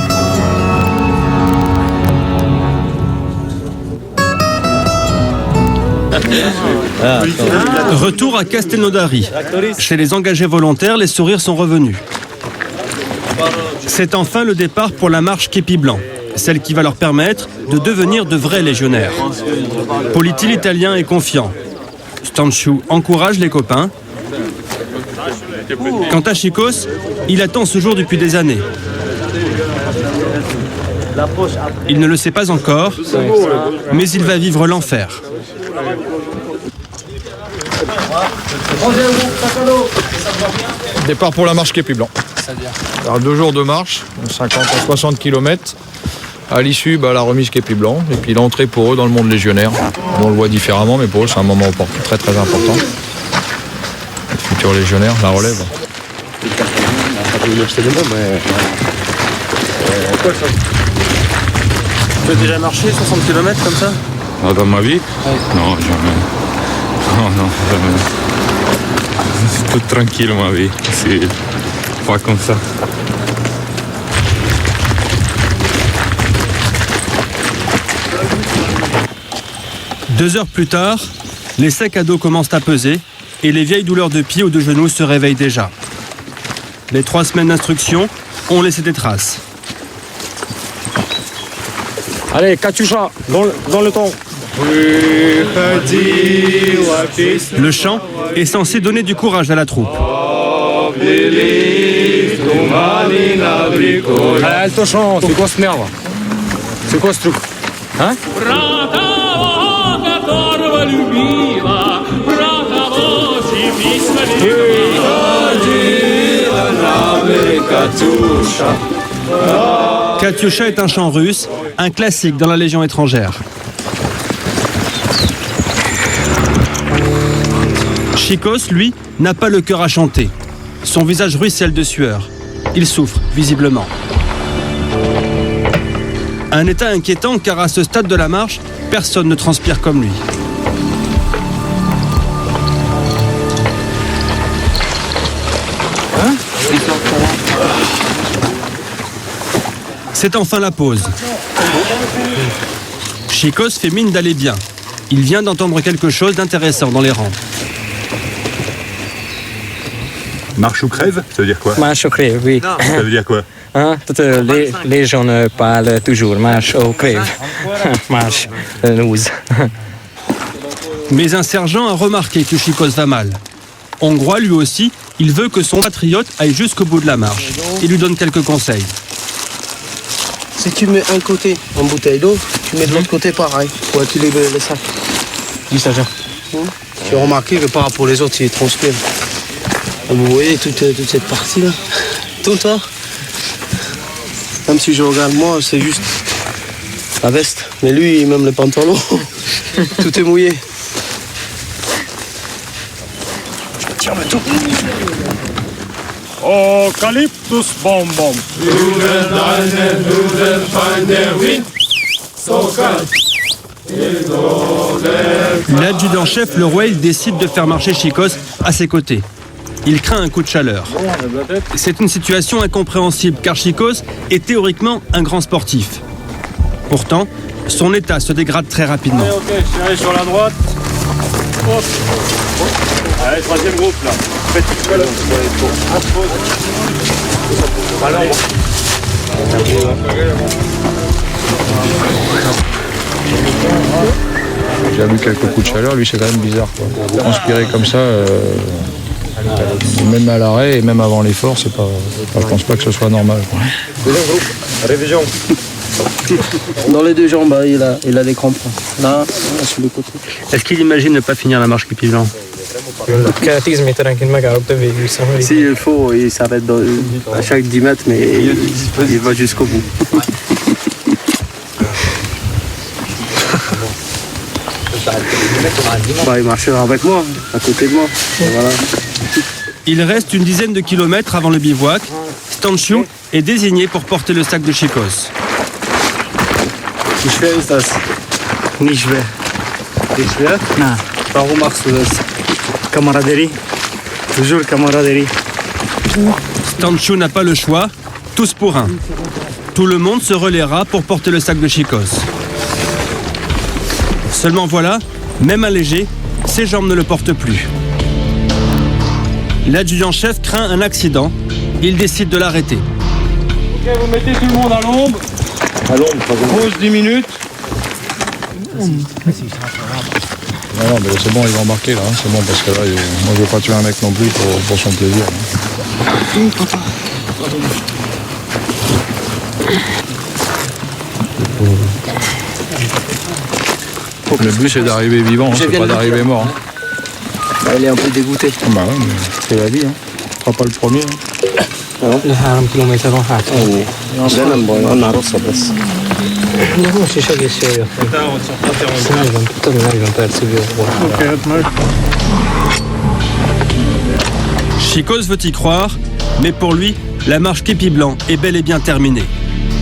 Retour à Castelnaudary. Chez les engagés volontaires, les sourires sont revenus. C'est enfin le départ pour la marche Képi Blanc, celle qui va leur permettre de devenir de vrais légionnaires. Politi, l'italien, est confiant. Stanchou encourage les copains. Quant à Chicos, il attend ce jour depuis des années. Il ne le sait pas encore, mais il va vivre l'enfer. Départ pour la marche Képi Blanc. Alors 2 jours de marche, 50 à 60 km. À l'issue, la remise Képi Blanc. Et puis l'entrée pour eux dans le monde légionnaire. On le voit différemment, mais pour eux, c'est un moment très très important. Les futurs légionnaires, la relève. Tu as déjà marché 60 km comme ça? Dans ma vie? Non, jamais. Non, jamais. C'est tout tranquille ma vie. C'est pas comme ça. Deux heures plus tard, les sacs à dos commencent à peser et les vieilles douleurs de pieds ou de genoux se réveillent déjà. Les 3 semaines d'instruction ont laissé des traces. Allez, Katyusha, dans le temps. Le chant est censé donner du courage à la troupe. Elle te chante. C'est quoi ce merde? C'est quoi ce truc? Hein? Katyusha est un chant russe, un classique dans la Légion étrangère. Chikos, lui, n'a pas le cœur à chanter. Son visage ruisselle de sueur. Il souffre, visiblement. Un état inquiétant car à ce stade de la marche, personne ne transpire comme lui. C'est enfin la pause. Chikos fait mine d'aller bien. Il vient d'entendre quelque chose d'intéressant dans les rangs. Marche ou crève, ça veut dire quoi? Marche ou crève, oui. Ça veut dire quoi? Hein? Les gens parlent toujours marche ou crève. Marche, lose. Mais un sergent a remarqué que Chikos va mal. Hongrois, lui aussi, il veut que son patriote aille jusqu'au bout de la marche. Il lui donne quelques conseils. Si tu mets un côté en bouteille d'eau, tu mets de l'autre côté pareil, pour équilibrer les sacs. Du sergent. Tu as remarqué que par rapport aux autres, il transpire. Vous voyez toute cette partie-là. Toi, même si je regarde moi, c'est juste la veste. Mais lui, même les pantalons, tout est mouillé. Je tire le tout. Eucalyptus bonbon. L'adjudant-chef Leroy décide de faire marcher Chikos à ses côtés. Il craint un coup de chaleur. C'est une situation incompréhensible car Chikos est théoriquement un grand sportif. Pourtant, son état se dégrade très rapidement. Ok, serré sur la droite. Hop. Allez, troisième groupe là. Faites J'ai vu quelques coups de chaleur, lui c'est quand même bizarre quoi. Transpirer comme ça, même à l'arrêt et même avant l'effort, c'est pas, je pense pas que ce soit normal. Révision. Dans les deux jambes, il a des crampons. Là, sur le côté. Est-ce qu'il imagine ne pas finir la marche Képi Blanc? S'il il faut, il s'arrête à chaque 10 mètres, mais il va jusqu'au bout. Il marchera avec moi, à côté de moi. Voilà. Il reste une dizaine de kilomètres avant le bivouac. Stanchou est désigné pour porter le sac de Chikos. Wie schwer ist das? Nicht schwer. Nicht schwer? Nein. Warum machst du das? Camaraderie. Toujours camaraderie. Stanchou n'a pas le choix, tous pour un. Tout le monde se relaiera pour porter le sac de Chikos. Seulement voilà, même allégé, ses jambes ne le portent plus. L'adjudant-chef craint un accident. Il décide de l'arrêter. Ok, vous mettez tout le monde à l'ombre. À l'ombre, pause 10 minutes. Non, mais c'est bon, il va embarquer là, c'est bon parce que là, moi je veux pas tuer un mec non plus pour son plaisir. Le but c'est d'arriver vivant, c'est pas d'arriver mort. Il est un peu dégoûté. Bah ouais, mais c'est la vie, hein. Tu seras pas le premier. الحرم كيلومتر واحد أنا رصة بس. Chikos veut y croire, mais pour lui, la marche Képi Blanc est bel et bien terminée.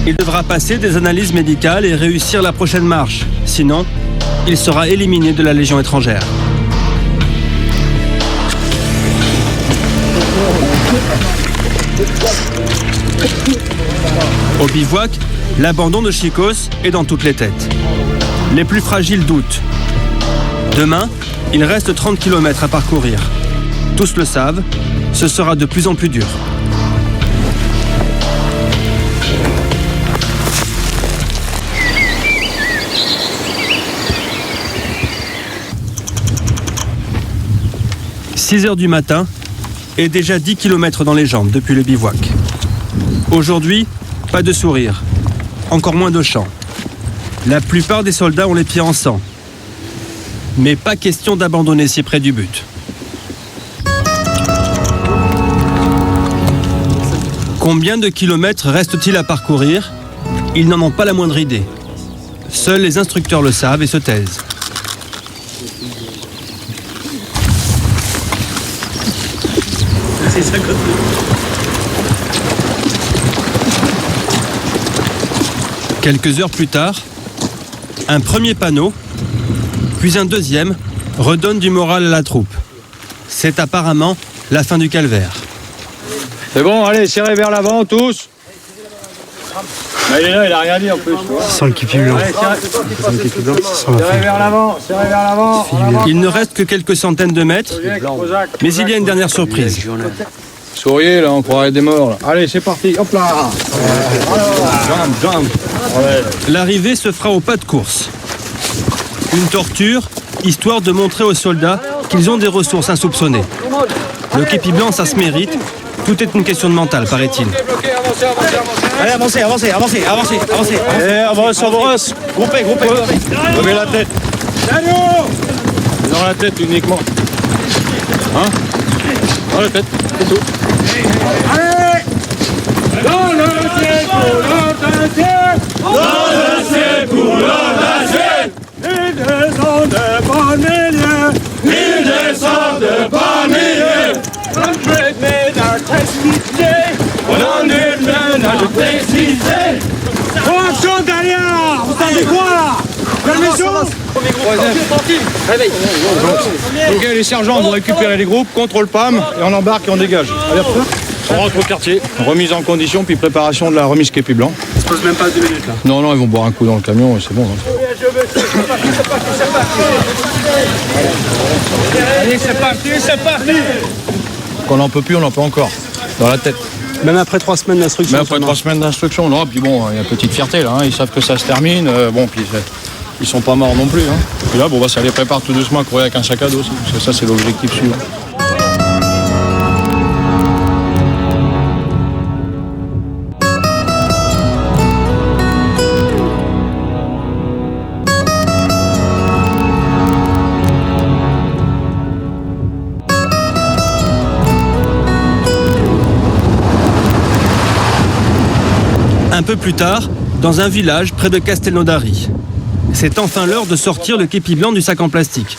Il devra passer des analyses médicales et réussir la prochaine marche. Sinon, il sera éliminé de la Légion étrangère. Au bivouac, l'abandon de Chikos est dans toutes les têtes. Les plus fragiles doutent. Demain, il reste 30 km à parcourir. Tous le savent, ce sera de plus en plus dur. « 6 heures du matin et déjà 10 km dans les jambes depuis le bivouac. Aujourd'hui, pas de sourire, encore moins de chant. La plupart des soldats ont les pieds en sang. Mais pas question d'abandonner si près du but. Combien de kilomètres reste-t-il à parcourir? ils n'en ont pas la moindre idée. Seuls les instructeurs le savent et se taisent. Quelques heures plus tard, un premier panneau, puis un deuxième, redonne du moral à la troupe. C'est apparemment la fin du calvaire. C'est bon, allez, serrez vers l'avant tous. Il est là, il a rien dit en plus. Sans le képi blanc. Serrez vers l'avant, serrez vers l'avant. Il ne reste que quelques centaines de mètres, mais il y a une dernière surprise. Souriez là, on croirait des morts là. Allez, c'est parti, hop là. Jump. L'arrivée se fera au pas de course. Une torture, histoire de montrer aux soldats qu'ils ont des ressources insoupçonnées. Le képi blanc, ça se mérite. Tout est une question de mental, paraît-il. Allez, avancez. Allez, avance. Groupez. Levez la tête. Dans la tête uniquement. Hein? Dans la tête, c'est tout. Allez! Dans le ciel coulant d'acier, ils descendent par milliers. 100 men are classifiés. 100 men are classifiés. Action derrière! Vous savez quoi là? Permission? Ok, les sergents vont récupérer les groupes, contrôle PAM, et on embarque et on dégage. Allez, hop. On rentre au quartier, remise en condition, puis préparation de la remise képi blanc. Ça se pose même pas 2 minutes là. Non, ils vont boire un coup dans le camion et c'est bon. Allez, c'est parti. Quand on n'en peut plus, on en peut encore. Dans la tête. Même après 3 semaines d'instruction. Même après 3 semaines d'instruction, non. Puis bon, il y a une petite fierté là. Ils savent que ça se termine. Bon, puis ils sont pas morts non plus. Puis là, ça les prépare tout doucement à courir avec un sac à dos aussi. Parce que ça, c'est l'objectif suivant. Un peu plus tard, dans un village près de Castelnaudary. C'est enfin l'heure de sortir le képi blanc du sac en plastique.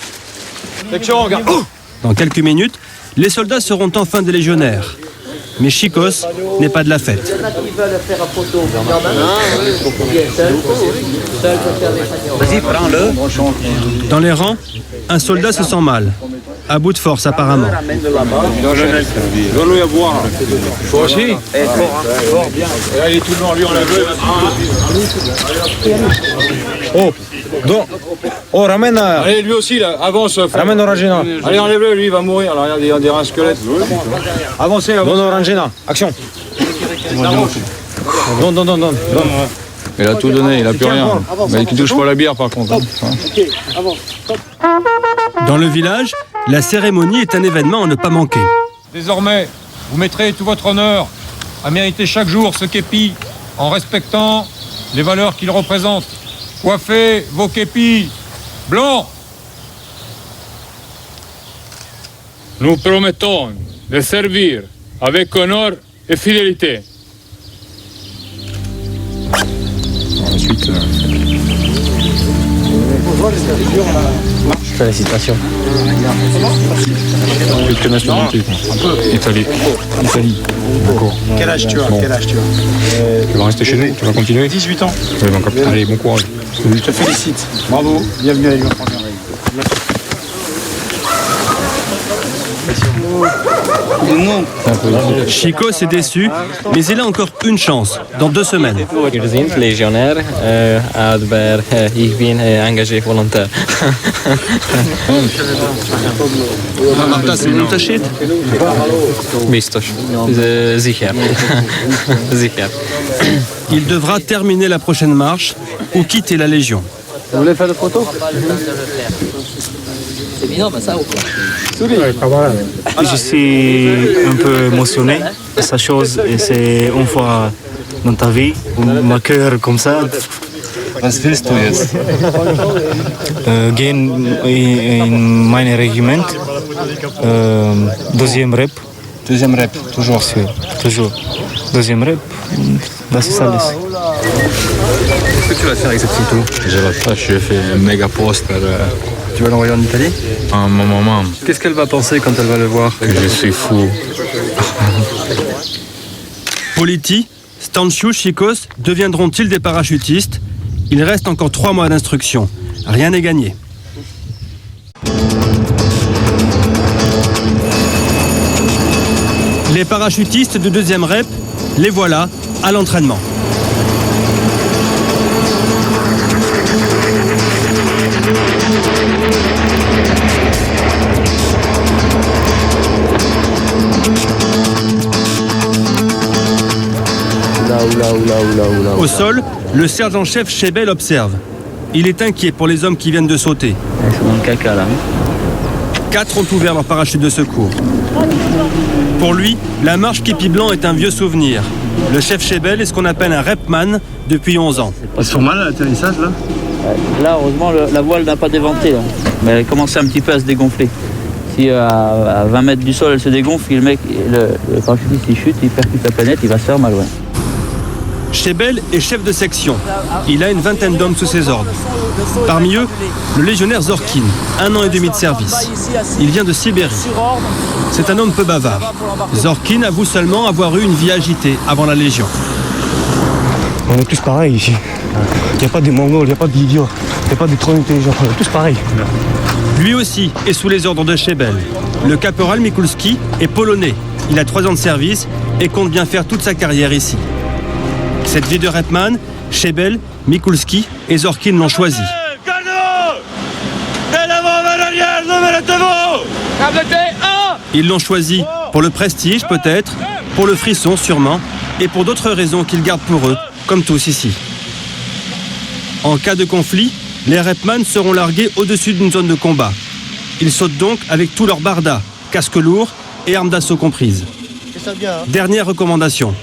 Dans quelques minutes, les soldats seront enfin des légionnaires. Mais Chicos n'est pas de la fête. Vas-y, prends-le. Dans les rangs, un soldat se sent mal. À bout de force apparemment. Donne-lui à boire. Toi aussi. Fort bien. Et là, il est tout devant, lui, on l'a vu. Ramène. Allez, lui aussi, là, avance. Ramène Orangina. Allez, enlève-le, lui, il va mourir. Alors, regardez, on dirait un squelette. Avancez, Donne Orangina. Action. Donne. Il a tout donné, il a plus rien. Mais il ne touche pas la bière, par contre. Dans le village, la cérémonie est un événement à ne pas manquer. Désormais, vous mettrez tout votre honneur à mériter chaque jour ce képi en respectant les valeurs qu'il représente. Coiffez vos képis blancs. Nous promettons de servir avec honneur et fidélité. Ensuite, Félicitations. Quelques nationalités. Italie. D'accord. Quel âge tu as Bon. Tu vas rester chez nous, tu vas continuer 18 ans. Ouais, bon, allez, bon courage. Je te félicite. Bravo. Bienvenue à l'Union Première République. Chicos est déçu, mais il a encore une chance, dans 2 semaines. Wir sind Legionär, aber ich bin engagé volontaire. Unterschied? Biztos. Sicher. Sicher. Il devra terminer la prochaine marche ou quitter la Légion. Vous voulez faire des photos? C'est bien, ça ou quoi? Je suis un peu émotionné. Cette chose, c'est une fois dans ta vie, mon cœur comme ça. Was willst du jetzt? Gehen in mein Regiment. Deuxième rep. Deuxième rep, toujours. Toujours. deuxième rep, bah c'est ça. Qu'est-ce que tu vas faire avec cette photo? Je la tâche, je fais un méga poster. Tu vas l'envoyer en Italie? À ma maman. Qu'est-ce qu'elle va penser quand elle va le voir? Que je suis fou. Politi, Stanciu, Chicos deviendront-ils des parachutistes? Il reste encore 3 mois d'instruction. Rien n'est gagné. Les parachutistes de deuxième rep, les voilà à l'entraînement. Au sol, le sergent-chef Chebel observe. Il est inquiet pour les hommes qui viennent de sauter. Ils sont dans le caca là. 4 ont ouvert leur parachute de secours. Pour lui, la marche képi blanc est un vieux souvenir. Le chef Chebel est ce qu'on appelle un repman depuis 11 ans. Ils sont mal à l'atterrissage là? Là, heureusement, la voile n'a pas déventé. Là. Mais elle commençait un petit peu à se dégonfler. Si à 20 mètres du sol, elle se dégonfle, le parachutiste il chute, il percute la planète, il va se faire mal. Ouais. Chebel est chef de section. Il a une vingtaine d'hommes sous ses ordres. Parmi eux, le légionnaire Zorkin, 1 an et demi de service. Il vient de Sibérie. C'est un homme peu bavard. Zorkin avoue seulement avoir eu une vie agitée avant la Légion. On est tous pareils ici. Il n'y a pas des Mongols, il n'y a pas d'idiots, il n'y a pas des trop intelligents. On est tous pareils. Lui aussi est sous les ordres de Chebel. Le caporal Mikulski est polonais. Il a 3 ans de service et compte bien faire toute sa carrière ici. Cette vie de repman, Chebel, Mikulski et Zorkin l'ont choisi. Ils l'ont choisi pour le prestige peut-être, pour le frisson sûrement, et pour d'autres raisons qu'ils gardent pour eux, comme tous ici. En cas de conflit, les repman seront largués au-dessus d'une zone de combat. Ils sautent donc avec tout leur barda, casque lourd et armes d'assaut comprises. Dernière recommandation.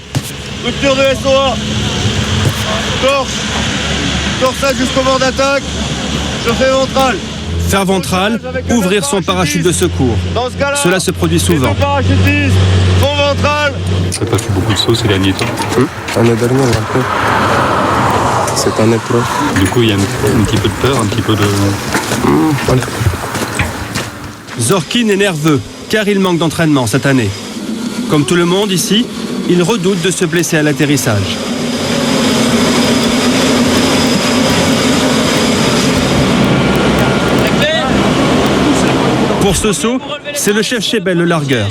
Rupture de SOA. Torsade jusqu'au bord d'attaque. Chauffée ventrale. Faire ventrale, ouvrir son parachute de secours. Cela se produit souvent. Parachutiste, fond ventral. Ça t'a fait beaucoup de sauts ces derniers temps? L'année dernière, un peu. Cette année trop. Du coup, il y a un petit peu de peur, un petit peu de... Voilà. Zorkin est nerveux, car il manque d'entraînement cette année. Comme tout le monde ici, il redoute de se blesser à l'atterrissage. Pour ce saut, c'est le chef Chebel, le largueur.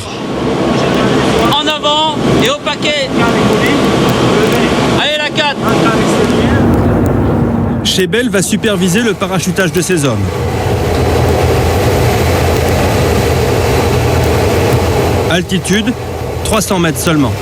En avant et au paquet. Allez, la 4. Chebel va superviser le parachutage de ses hommes. Altitude, 300 mètres seulement.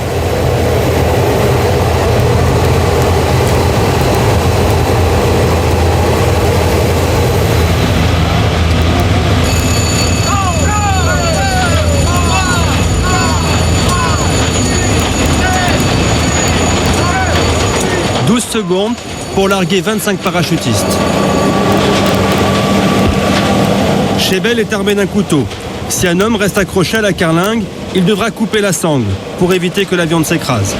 Secondes pour larguer 25 parachutistes. Chebel est armé d'un couteau. Si un homme reste accroché à la carlingue, il devra couper la sangle pour éviter que l'avion ne s'écrase.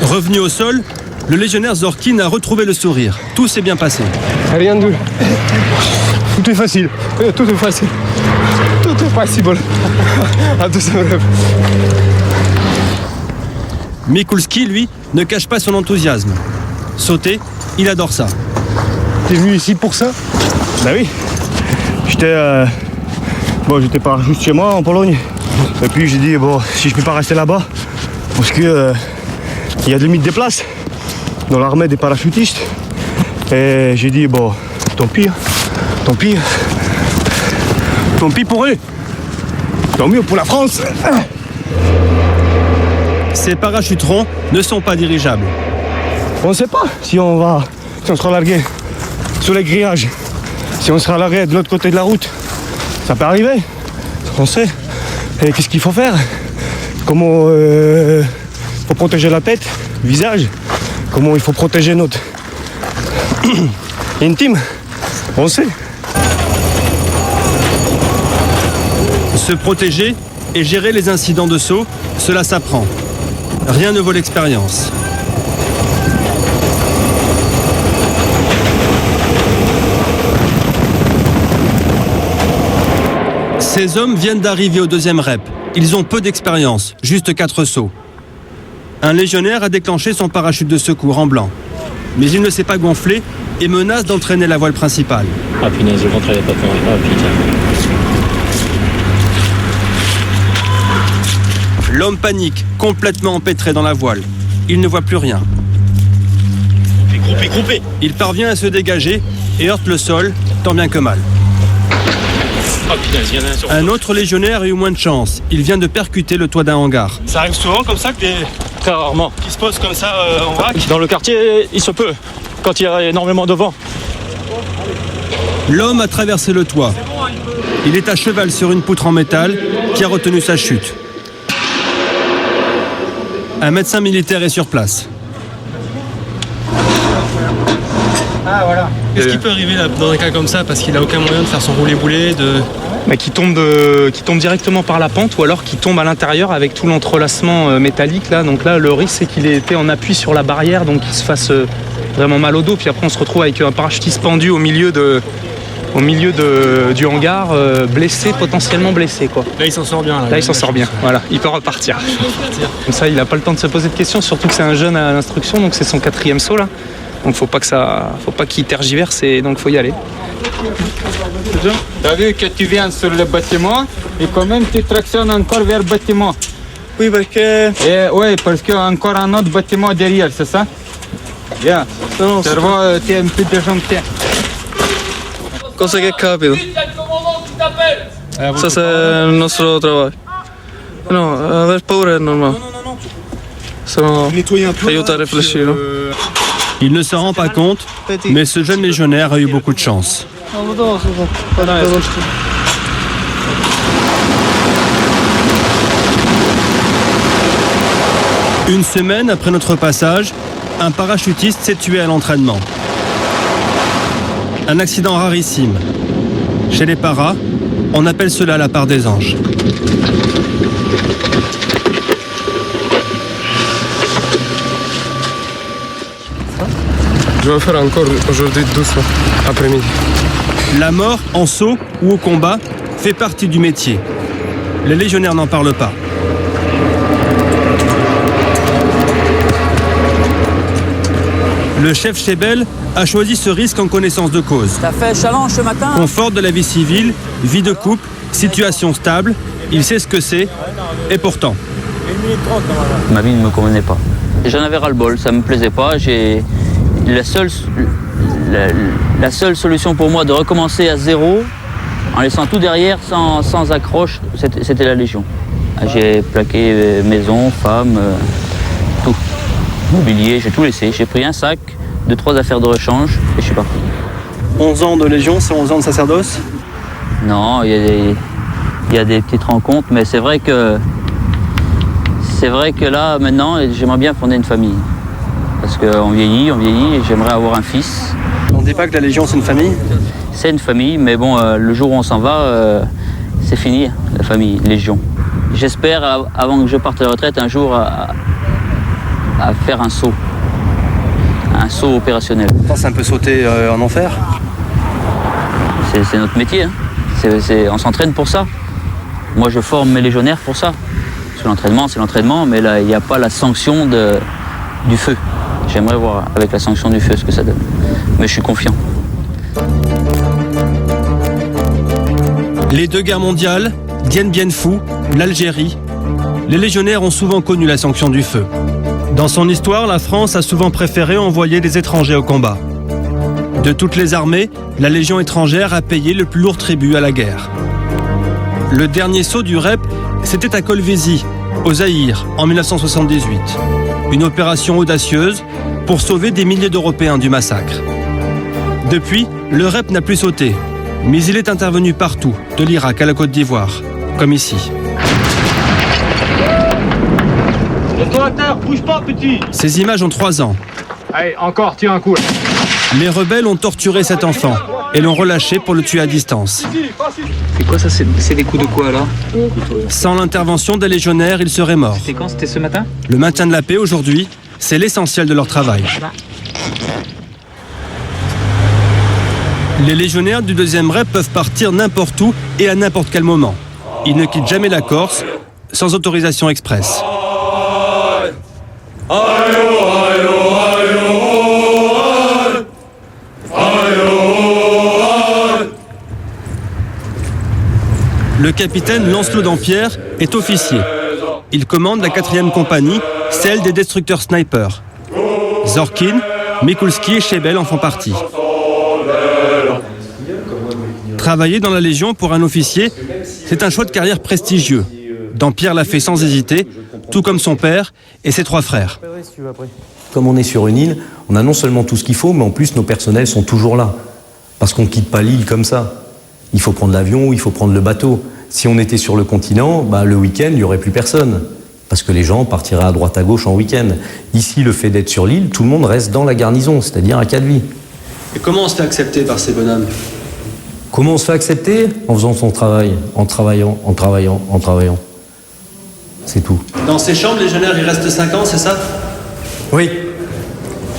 Revenu au sol, le légionnaire Zorkin a retrouvé le sourire. Tout s'est bien passé. Rien de... Tout est facile. Tout est facile. Tout est possible. À deuxième rêve. Mikulski, lui, ne cache pas son enthousiasme. Sauter, il adore ça. T'es venu ici pour ça? Bah oui. J'étais pas juste chez moi en Pologne. Et puis j'ai dit, si je peux pas rester là-bas, parce que il y a de limite des places dans l'armée des parachutistes. Et j'ai dit, tant pis. Tant pis pour eux. Tant mieux pour la France. Ces parachuterons ne sont pas dirigeables. On ne sait pas si on sera largué sur les grillages, si on sera largué de l'autre côté de la route. Ça peut arriver, on sait. Et qu'est-ce qu'il faut faire? Comment faut protéger la tête, le visage? Comment il faut protéger Intime, on sait. Se protéger et gérer les incidents de saut, cela s'apprend. Rien ne vaut l'expérience. Ces hommes viennent d'arriver au deuxième rep. Ils ont peu d'expérience, juste 4 sauts. Un légionnaire a déclenché son parachute de secours en blanc. Mais il ne s'est pas gonflé et menace d'entraîner la voile principale. Ah punaise, le ventre n'avait pas tourné. Ah putain. L'homme panique, complètement empêtré dans la voile. Il ne voit plus rien. Groupé. Il parvient à se dégager et heurte le sol, tant bien que mal. Ah punaise, il y en a un sur... Un autre légionnaire a eu moins de chance. Il vient de percuter le toit d'un hangar. Ça arrive souvent comme ça que des... Très rarement. Qui se posent comme ça en vrac. Dans le quartier, il se peut, quand il y a énormément de vent. L'homme a traversé le toit. Il est à cheval sur une poutre en métal qui a retenu sa chute. Un médecin militaire est sur place. Ah voilà. Qu'est-ce qui peut arriver là, dans un cas comme ça, parce qu'il n'a aucun moyen de faire son roulé-boulé qui tombe directement par la pente ou alors qui tombe à l'intérieur avec tout l'entrelacement métallique là. Donc là, le risque c'est qu'il ait été en appui sur la barrière, donc qu'il se fasse vraiment mal au dos. Puis après, on se retrouve avec un parachutiste pendu au milieu du hangar, potentiellement blessé quoi. Là, il s'en sort bien. Là, il s'en sort bien. Voilà, il peut repartir. Comme ça, il n'a pas le temps de se poser de questions, surtout que c'est un jeune à l'instruction, donc c'est son 4e saut là. Donc faut pas qu'il tergiverse et donc faut y aller. Tu as vu que tu viens sur le bâtiment et quand même tu tractionnes encore vers le bâtiment. Oui, parce que... Oui, parce qu'il y a encore un autre bâtiment derrière, c'est ça? Bien. Cerveau, tu es un peu déjanté. Cosa che capita? Ça c'est il nostro travail. No, aver paura è normale. Ça aiuta a réfléchir. Il ne s'en rend pas compte, mais ce jeune légionnaire a eu beaucoup de chance. Une semaine après notre passage, un parachutiste s'est tué à l'entraînement. Un accident rarissime. Chez les paras, on appelle cela la part des anges. Je vais faire encore aujourd'hui 12 après-midi. La mort, en saut ou au combat, fait partie du métier. Les légionnaires n'en parlent pas. Le chef Chebel a choisi ce risque en connaissance de cause. T'as fait challenge ce matin? Confort de la vie civile, vie de couple, situation stable, il sait ce que c'est, et pourtant. Ma vie ne me convenait pas. J'en avais ras-le-bol, ça me plaisait pas. La seule solution pour moi de recommencer à zéro, en laissant tout derrière, sans accroche, c'était la Légion. J'ai plaqué maison, femme, tout. Mobilier, j'ai tout laissé. J'ai pris un sac, 2-3 affaires de rechange et je suis parti. 11 ans de Légion, c'est 11 ans de sacerdoce? Non, il y a des petites rencontres, mais c'est vrai que là, maintenant, j'aimerais bien fonder une famille. Parce qu'on vieillit, et j'aimerais avoir un fils. On ne dit pas que la Légion, c'est une famille? C'est une famille, mais bon, le jour où on s'en va, c'est fini, la famille, Légion. J'espère, avant que je parte à la retraite, un jour, à faire un saut opérationnel. On pense un peu sauter en enfer? C'est notre métier, hein. On s'entraîne pour ça. Moi, je forme mes légionnaires pour ça. Parce que l'entraînement, c'est l'entraînement, mais là, il n'y a pas la sanction du feu. J'aimerais voir avec la sanction du feu ce que ça donne. Mais je suis confiant. Les 2 guerres mondiales, Dien Bien Phu, l'Algérie, les légionnaires ont souvent connu la sanction du feu. Dans son histoire, la France a souvent préféré envoyer des étrangers au combat. De toutes les armées, la Légion étrangère a payé le plus lourd tribut à la guerre. Le dernier saut du REP, c'était à Kolwezi, au Zaïre, en 1978. Une opération audacieuse pour sauver des milliers d'Européens du massacre. Depuis, le REP n'a plus sauté, mais il est intervenu partout, de l'Irak à la Côte d'Ivoire, comme ici. Laisse-toi à terre, bouge pas, petit. Ces images ont 3 ans. Allez, encore, tiens un coup. Les rebelles ont torturé cet enfant et l'ont relâché pour le tuer à distance. C'est quoi ça? C'est des coups de quoi là? Sans l'intervention des légionnaires, ils seraient morts. C'était quand? C'était ce matin? Le maintien de la paix aujourd'hui, c'est l'essentiel de leur travail. Les légionnaires du 2e REP peuvent partir n'importe où et à n'importe quel moment. Ils ne quittent jamais la Corse sans autorisation express. Le capitaine Lancelot Dampierre est officier. Il commande la 4e compagnie, celle des destructeurs snipers. Zorkin, Mikulski et Chebel en font partie. Travailler dans la Légion pour un officier, c'est un choix de carrière prestigieux. Dampierre l'a fait sans hésiter, tout comme son père et ses 3 frères. Comme on est sur une île, on a non seulement tout ce qu'il faut, mais en plus nos personnels sont toujours là. Parce qu'on ne quitte pas l'île comme ça. Il faut prendre l'avion, il faut prendre le bateau. Si on était sur le continent, le week-end, il n'y aurait plus personne. Parce que les gens partiraient à droite à gauche en week-end. Ici, le fait d'être sur l'île, tout le monde reste dans la garnison, c'est-à-dire à Cadvi. Et comment on se fait accepter par ces bonhommes? Comment on se fait accepter? En faisant son travail, en travaillant. C'est tout. Dans ces chambres, les légionnaires, ils restent 5 ans, c'est ça? Oui.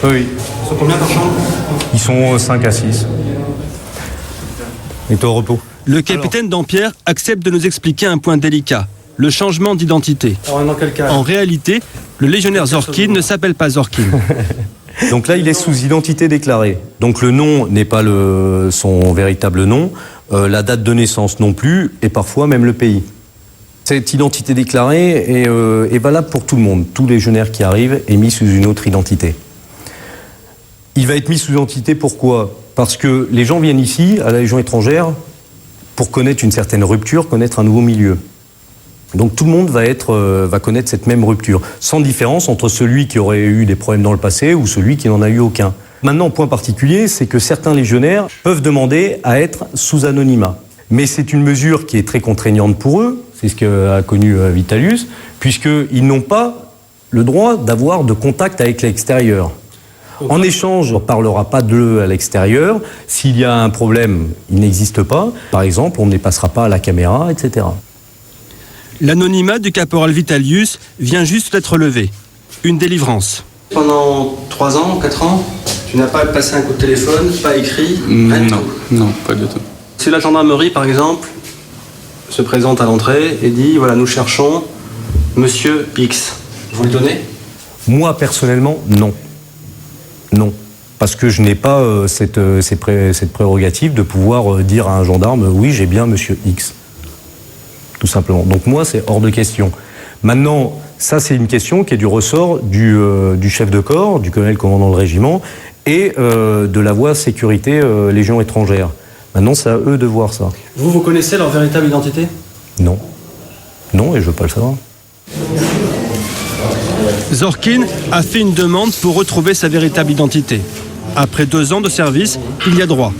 Oui. Ils sont combien par chambre? Ils sont 5 à 6. Et au repos. Le capitaine Dampierre accepte de nous expliquer un point délicat, le changement d'identité. Dans quel cas? En réalité, le légionnaire Zorkin ne s'appelle pas Zorkin. Donc là, il est sous identité déclarée. Donc le nom n'est pas son véritable nom, la date de naissance non plus, et parfois même le pays. Cette identité déclarée est valable pour tout le monde. Tout légionnaire qui arrive est mis sous une autre identité. Il va être mis sous identité pourquoi? Parce que les gens viennent ici, à la Légion étrangère, pour connaître une certaine rupture, connaître un nouveau milieu. Donc tout le monde va connaître cette même rupture, sans différence entre celui qui aurait eu des problèmes dans le passé ou celui qui n'en a eu aucun. Maintenant, point particulier, c'est que certains légionnaires peuvent demander à être sous anonymat. Mais c'est une mesure qui est très contraignante pour eux, c'est ce qu'a connu Vitalius, puisqu'ils n'ont pas le droit d'avoir de contact avec l'extérieur. En échange, on ne parlera pas d'eux à l'extérieur. S'il y a un problème, il n'existe pas. Par exemple, on ne les passera pas à la caméra, etc. L'anonymat du caporal Vitalius vient juste d'être levé. Une délivrance. Pendant 3 ans, 4 ans, tu n'as pas passé un coup de téléphone, pas écrit? Non, pas du tout. Si la gendarmerie, par exemple, se présente à l'entrée et dit, voilà, nous cherchons Monsieur X, vous le donnez? Moi, personnellement, non. Non. Parce que je n'ai pas cette prérogative de pouvoir dire à un gendarme, oui, j'ai bien Monsieur X. Tout simplement. Donc moi, c'est hors de question. Maintenant, ça, c'est une question qui est du ressort du chef de corps, du colonel commandant le régiment, et de la voie sécurité Légion étrangère. Maintenant, c'est à eux de voir ça. Vous connaissez leur véritable identité? Non. Non, et je ne veux pas le savoir. Zorkin a fait une demande pour retrouver sa véritable identité. Après 2 ans de service, il y a droit.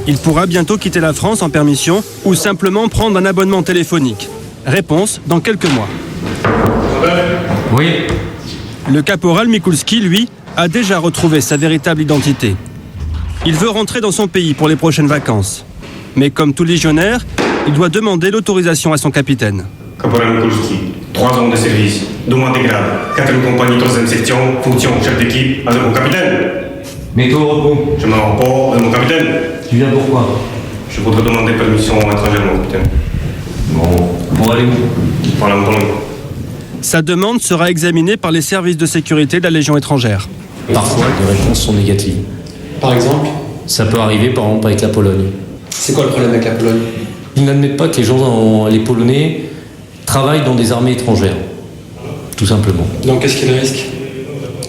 Il pourra bientôt quitter la France en permission ou simplement prendre un abonnement téléphonique. Réponse dans quelques mois. Oui. Le caporal Mikulski, lui, a déjà retrouvé sa véritable identité. Il veut rentrer dans son pays pour les prochaines vacances. Mais comme tout légionnaire, il doit demander l'autorisation à son capitaine. Caporal Mikulski, 3 ans de service, 2 mois de grade, 4e compagnie, 3e section, fonction chef d'équipe, avec mon capitaine. Mets-toi au repos. Je m'en repos avec mon capitaine. Tu viens pourquoi? Je voudrais demander permission étrangère, mon capitaine. Bon, pour aller où? Voilà, mon collègue. Sa demande sera examinée par les services de sécurité de la Légion étrangère. Parfois, les réponses sont négatives. Par exemple? Ça peut arriver, par exemple, avec la Pologne. C'est quoi le problème avec la Pologne? Ils n'admettent pas que les Polonais travaillent dans des armées étrangères. Tout simplement. Donc qu'est-ce qu'ils risquent?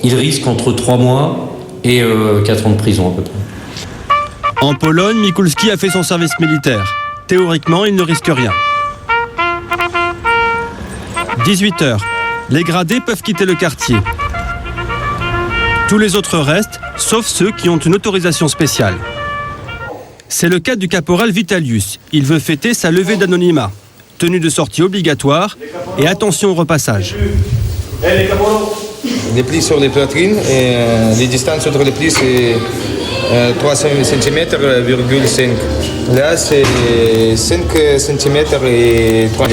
Ils risquent entre 3 mois et 4 ans de prison, à peu près. En Pologne, Mikulski a fait son service militaire. Théoriquement, il ne risque rien. 18h. Les gradés peuvent quitter le quartier. Tous les autres restent, sauf ceux qui ont une autorisation spéciale. C'est le cas du caporal Vitalius. Il veut fêter sa levée d'anonymat. Tenue de sortie obligatoire et attention au repassage. Les plis sur les poitrines et les distances entre les plis, c'est 3 cm,5. Là, c'est 5 cm et 3 mm.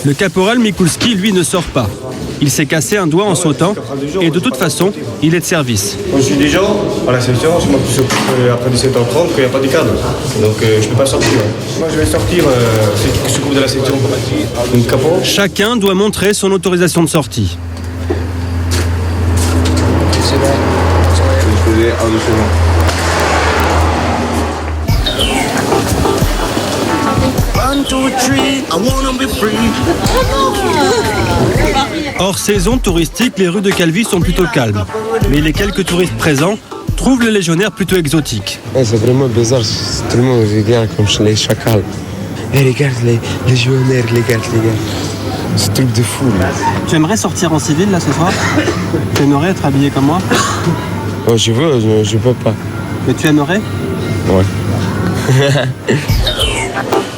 Le caporal Mikulski, lui, ne sort pas. Il s'est cassé un doigt en sautant et de toute façon, il est de service. Moi, je suis déjà à la section, c'est moi qui s'occupe après 17h30 qu'il n'y a pas de cadre. Donc, je ne peux pas sortir. Moi, je vais sortir, c'est qui s'occupe de la section. Donc, capot. Chacun doit montrer son autorisation de sortie. C'est bon. Je faisais un, 2 secondes. Hors saison touristique, les rues de Calvi sont plutôt calmes. Mais les quelques touristes présents trouvent le légionnaire plutôt exotique. C'est vraiment bizarre, tout le monde regarde comme les chacals. Et regarde les légionnaires, regarde les gars. C'est un truc de fou. Là. Tu aimerais sortir en civil là ce soir? Tu aimerais être habillé comme moi? Oh, je veux, je peux pas. Mais tu aimerais? Ouais.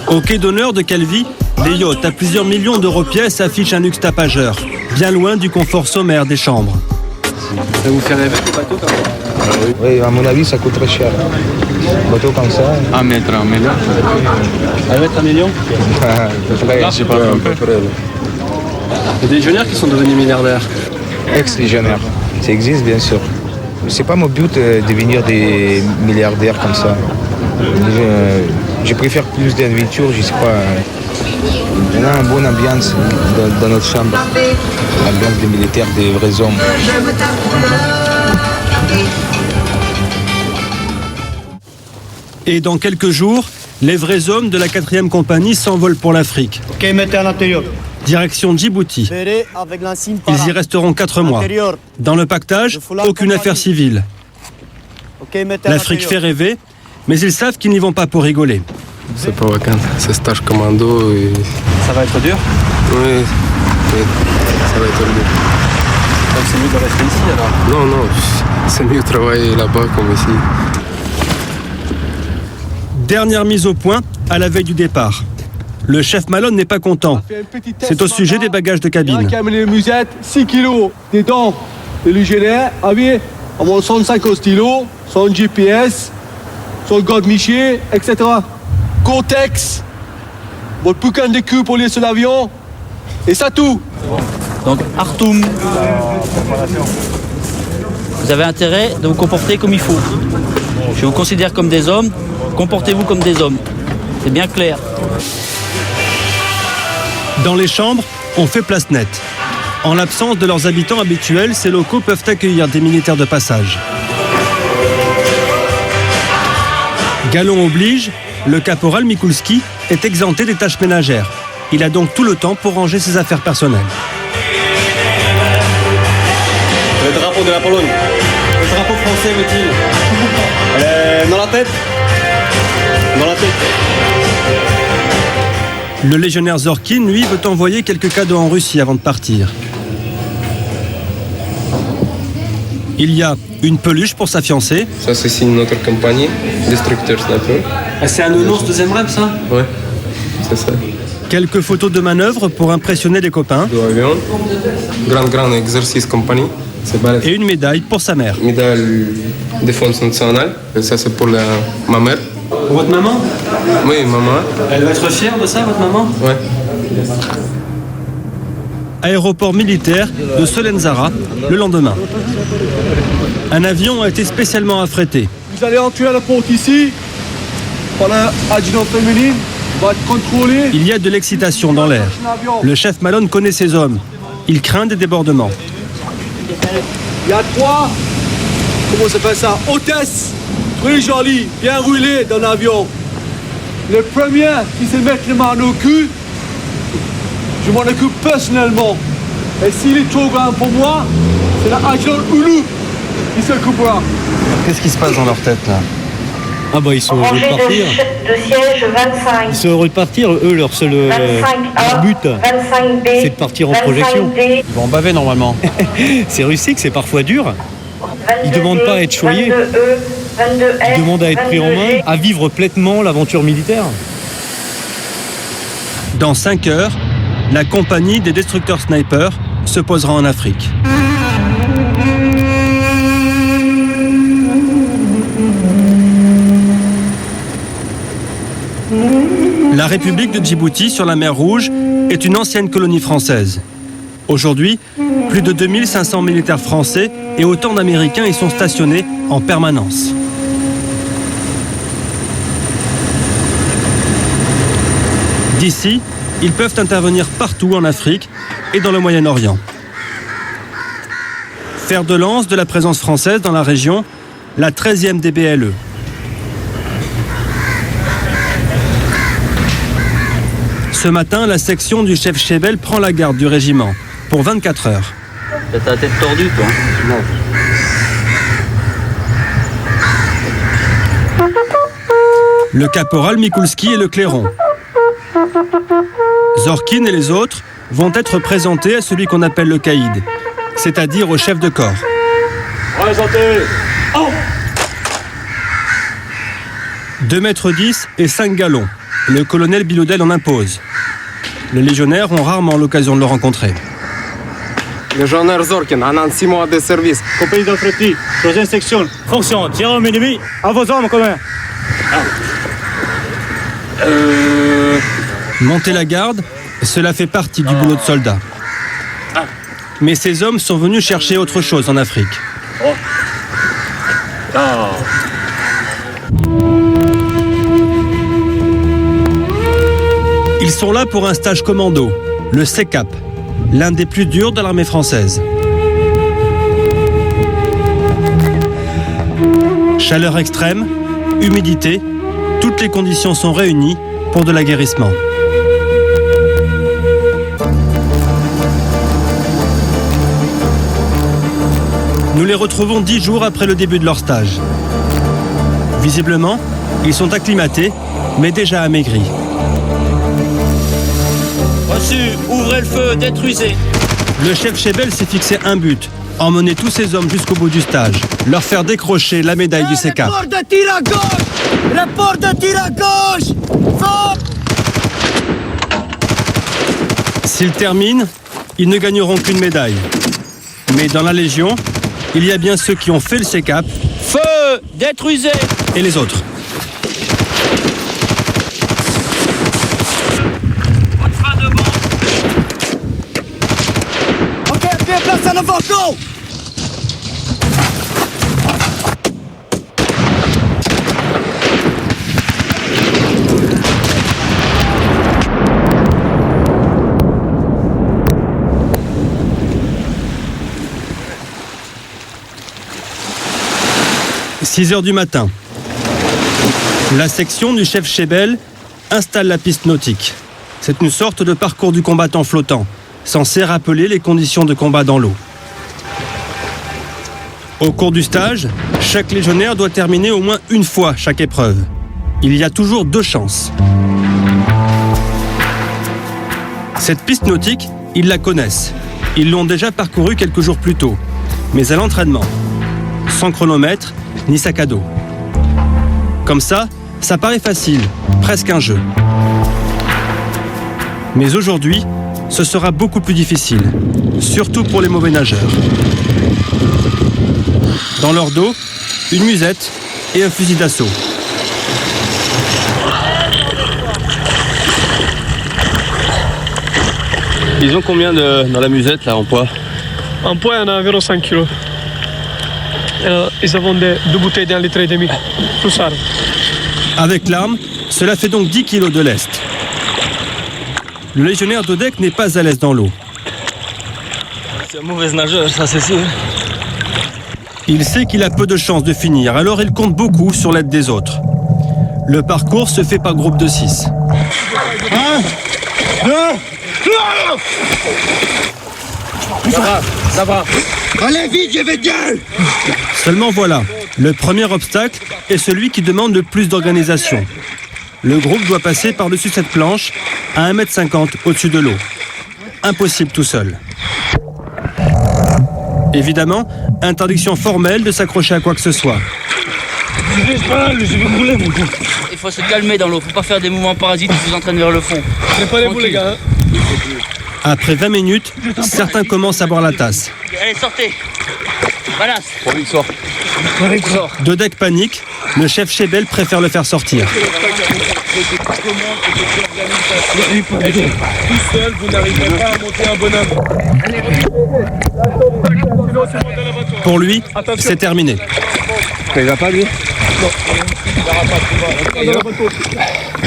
Au quai d'honneur de Calvi, des yachts à plusieurs millions d'euros pièce affichent un luxe tapageur, bien loin du confort sommaire des chambres. Ça vous fait rêver, les bateaux comme ça? Oui, à mon avis, ça coûte très cher. Un bateau comme ça. 1 mètre, 1 million. 1 mètre, 1 million? Je sais pas, un peu près. Il y a des légionnaires qui sont devenus milliardaires. Ex-légionnaires. Ça existe, bien sûr. C'est pas mon but de devenir des milliardaires comme ça. Je préfère plus d'aventure, je sais pas. On a une bonne ambiance dans notre chambre. L'ambiance des militaires, des vrais hommes. Et dans quelques jours, les vrais hommes de la 4e compagnie s'envolent pour l'Afrique. Ok, mettez à l'intérieur. Direction Djibouti. Avec l'insigne Ils y resteront 4 mois. Dans le pactage, aucune affaire civile. L'Afrique fait rêver, mais ils savent qu'ils n'y vont pas pour rigoler. C'est pas vacant, c'est stage commando et... Ça va être dur? Oui, ça va être dur. Donc c'est mieux de rester ici alors? Non, non, c'est mieux de travailler là-bas comme ici. Dernière mise au point à la veille du départ. Le chef Malone n'est pas content. C'est au sujet des bagages de cabine. Il y a qui a amené les musettes, 6 kilos dedans. Le légionnaire avait à moins 105 au stylo, son GPS, son God Miché, etc. Cortex, votre boucan de cul pour lier sur l'avion, et ça tout. Donc Artum, vous avez intérêt de vous comporter comme il faut. Je vous considère comme des hommes, comportez-vous comme des hommes. C'est bien clair. Dans les chambres, on fait place nette. En l'absence de leurs habitants habituels, ces locaux peuvent accueillir des militaires de passage. Galon oblige, le caporal Mikulski est exempté des tâches ménagères. Il a donc tout le temps pour ranger ses affaires personnelles. Le drapeau de la Pologne. Le drapeau français, veut-il dans la tête. Dans la tête. Le légionnaire Zorkin, lui, veut envoyer quelques cadeaux en Russie avant de partir. Il y a une peluche pour sa fiancée. Ça, c'est notre compagnie, Destructeur Sniper. Ah, c'est un nounours 2e rep, ça? Ouais, c'est ça. Quelques photos de manœuvres pour impressionner les copains. Deux avions, grand exercice compagnie. Et une médaille pour sa mère. Médaille défense nationale. Et ça, c'est pour ma mère. Pour votre maman? Oui, maman. Elle va être fière de ça, votre maman? Ouais. Aéroport militaire de Solenzara, le lendemain. Un avion a été spécialement affrété. Vous allez entrer à la porte ici, par l'adjudant féminine, va être contrôlé. Il y a de l'excitation dans l'air. Le chef Malone connaît ses hommes. Il craint des débordements. Il y a 3, comment ça s'appelle ça, hôtesses, très jolies, bien roulées dans l'avion. Le premier qui se met les mains au cul, je m'en occupe personnellement. Et s'il est trop grand pour moi, c'est l'adjudant Oulu qui s'occupera. Qu'est-ce qui se passe dans leur tête là? Ah bah ils sont heureux de partir. De siège 25. Ils sont heureux de partir. Eux, leur seul but, c'est de partir en projection. Ils vont baver normalement. C'est rustique, c'est parfois dur. Ils ne demandent pas à être choyés. Ils demandent à être pris en main, à vivre pleinement l'aventure militaire. Dans 5 heures, la compagnie des destructeurs snipers se posera en Afrique. La République de Djibouti, sur la mer Rouge, est une ancienne colonie française. Aujourd'hui, plus de 2500 militaires français et autant d'Américains y sont stationnés en permanence. D'ici, ils peuvent intervenir partout en Afrique et dans le Moyen-Orient. Fer de lance de la présence française dans la région, la 13e DBLE. Ce matin, la section du chef Chebel prend la garde du régiment pour 24 heures. T'as la tête tordue, toi. Le caporal Mikulski et le clairon. Zorkin et les autres vont être présentés à celui qu'on appelle le caïd, c'est-à-dire au chef de corps. Présentez. 2,10 m et 5 gallons. Le colonel Biloudel en impose. Les légionnaires ont rarement l'occasion de le rencontrer. Légionnaire Zorkin, en an 6 mois de service. Compagnie d'Anfretti, troisième section. Fonction, tir en ennemi. À vos hommes, commun. Monter la garde, cela fait partie du boulot de soldat. Mais ces hommes sont venus chercher autre chose en Afrique. Ils sont là pour un stage commando, le CECAP, l'un des plus durs de l'armée française. Chaleur extrême, humidité, toutes les conditions sont réunies pour de l'aguerrissement. Nous les retrouvons 10 jours après le début de leur stage. Visiblement, ils sont acclimatés, mais déjà amaigris. Reçu, ouvrez le feu, détruisez. Le chef Chebel s'est fixé un but, emmener tous ces hommes jusqu'au bout du stage, leur faire décrocher la médaille du CECAP. Rapport de tir à gauche. Rapport de tir à gauche. Fort. S'ils terminent, ils ne gagneront qu'une médaille. Mais dans la Légion, il y a bien ceux qui ont fait le CECAP. Feu, détruisez. Et les autres. Ok, bien place à l'avant, go. 6 heures du matin. La section du chef Chebel installe la piste nautique. C'est une sorte de parcours du combattant flottant, censé rappeler les conditions de combat dans l'eau. Au cours du stage, chaque légionnaire doit terminer au moins une fois chaque épreuve. Il y a toujours 2 chances. Cette piste nautique, ils la connaissent. Ils l'ont déjà parcourue quelques jours plus tôt. Mais à l'entraînement, sans chronomètre ni sac à dos. Comme ça paraît facile, presque un jeu. Mais aujourd'hui, ce sera beaucoup plus difficile, surtout pour les mauvais nageurs. Dans leur dos, une musette et un fusil d'assaut. Ils ont combien dans la musette là en poids? En poids, on a environ 5 kilos. Ils ont 2 bouteilles d'1,5 litre, plus arme. Avec l'arme, cela fait donc 10 kilos de lest. Le légionnaire Dodek n'est pas à l'aise dans l'eau. C'est un mauvais nageur, ça c'est sûr. Il sait qu'il a peu de chances de finir, alors il compte beaucoup sur l'aide des autres. Le parcours se fait par groupe de 6. 1, 2, Ça va. allez vite, je vais bien. Seulement voilà, le premier obstacle est celui qui demande le plus d'organisation. Le groupe doit passer par-dessus cette planche à 1,50 m au-dessus de l'eau. Impossible tout seul. Évidemment, interdiction formelle de s'accrocher à quoi que ce soit. Il faut se calmer dans l'eau, faut pas faire des mouvements parasites qui vous entraînent vers le fond. Préparez-vous les gars. Après 20 minutes, certains commencent à boire la tasse. Allez, sortez. Dodek panique, le chef Chebel préfère le faire sortir. Tout seul, vous n'arriverez pas à monter un bonhomme. Pour lui, c'est terminé. Il va pas lui?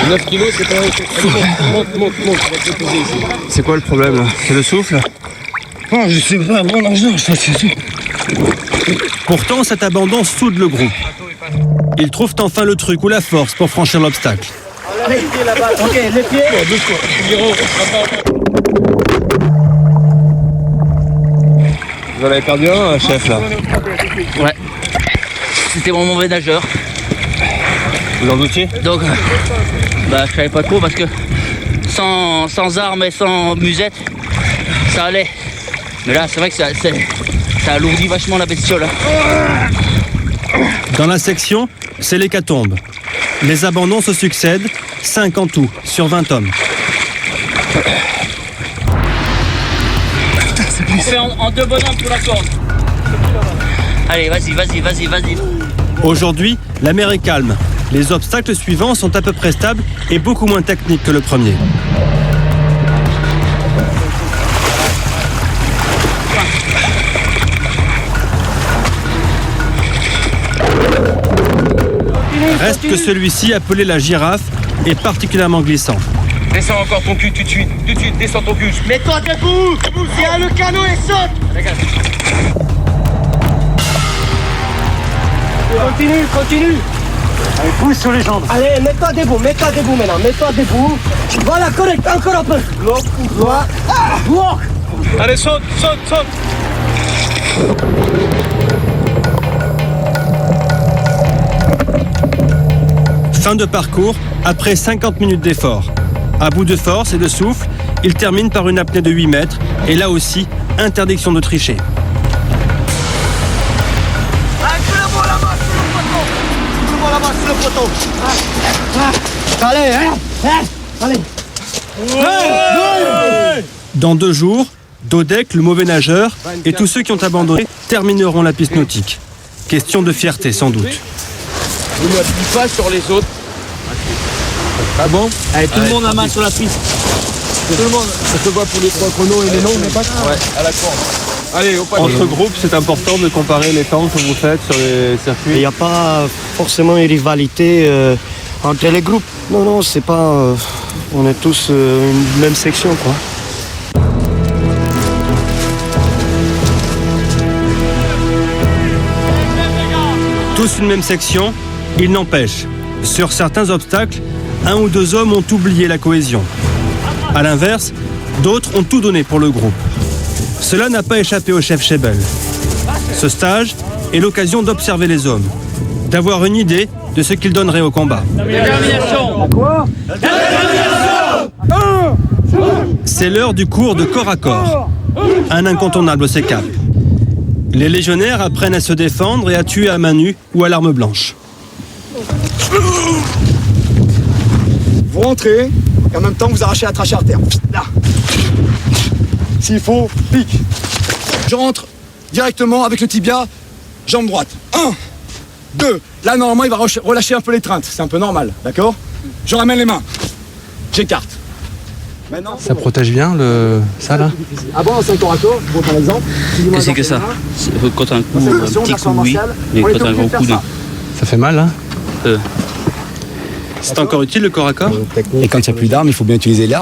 9 kilos, c'est pas... Monte, on va te poser ici. C'est quoi le problème? C'est le souffle? Oh, je sais pas, bon argent, ça c'est tout. Pourtant, cet abandon soude le groupe. Ils trouvent enfin le truc ou la force pour franchir l'obstacle. Ok, les pieds. Vous en avez perdu un, chef, là? Ouais. C'était mon mauvais nageur. Vous en doutiez? Donc, je savais pas trop parce que sans armes et sans musette, ça allait. Mais là, c'est vrai que ça alourdit vachement la bestiole. Dans la section, c'est l'hécatombe. Les abandons se succèdent, 5 en tout, sur 20 hommes. On fait en 2 bonhommes pour la corde. Allez, vas-y. Aujourd'hui, la mer est calme. Les obstacles suivants sont à peu près stables et beaucoup moins techniques que le premier. Reste que celui-ci, appelé la girafe, est particulièrement glissant. Descends encore ton cul tout de suite, descends ton cul. Mets-toi debout. Tiens le canot et saute. Continue. Allez, pousse sur les jambes. Allez, mets-toi debout maintenant, mets-toi debout. Voilà, correct, encore un peu. Bloc. Allez, saute. Fin de parcours, après 50 minutes d'effort. À bout de force et de souffle, il termine par une apnée de 8 mètres. Et là aussi, interdiction de tricher. Allez. Dans 2 jours, Dodek, le mauvais nageur, et tous ceux qui ont abandonné termineront la piste nautique. Question de fierté, sans doute. Vous n'appuyez pas sur les autres. Ah bon? Allez, tout le monde la main sur la piste. Tout le monde. Ça se voit pour les 3 chronos et les noms, mais pas à la corde. Allez, au panier. Entre groupes, c'est important de comparer les temps que vous faites sur les circuits. Il n'y a pas forcément une rivalité entre les groupes. Non, c'est pas... on est tous une même section, quoi. Tous une même section, il n'empêche. Sur certains obstacles, 1 ou 2 hommes ont oublié la cohésion. A l'inverse, d'autres ont tout donné pour le groupe. Cela n'a pas échappé au chef Chebel. Ce stage est l'occasion d'observer les hommes, d'avoir une idée de ce qu'ils donneraient au combat. C'est l'heure du cours de corps à corps, un incontournable au CECAP. Les légionnaires apprennent à se défendre et à tuer à main nue ou à l'arme blanche. Vous rentrez, et en même temps vous arrachez la trachée artère. Là. S'il faut, pique. Je rentre directement avec le tibia, jambe droite. 1, 2. Là, normalement, il va relâcher un peu l'étreinte. C'est un peu normal, d'accord? Je ramène les mains. J'écarte. Maintenant, ça protège bien ça là? Ah bon, c'est un corps à corps, je vous montre un exemple. Qu'est-ce que c'est que ça? Quand un coup, un petit coup, oui, mais quand un gros coup, non. Ça fait mal, hein? C'est encore utile le corps à corps? Et quand il n'y a plus d'armes, il faut bien utiliser les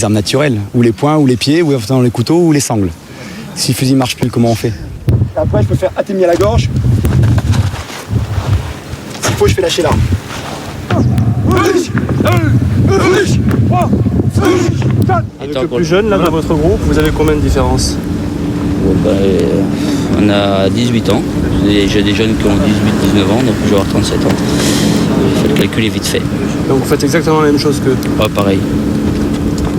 armes naturelles, ou les poings, ou les pieds, ou dans les couteaux, ou les sangles. Si le fusil ne marche plus, comment on fait? Après, je peux faire atténuer à la gorge. S'il faut, je fais lâcher l'arme. Avec le plus jeune là, dans votre groupe, vous avez combien de différences? On a 18 ans. J'ai des jeunes qui ont 18-19 ans, donc je vais avoir 37 ans. Le calcul est vite fait. Donc vous faites exactement la même chose qu'eux? Pas pareil.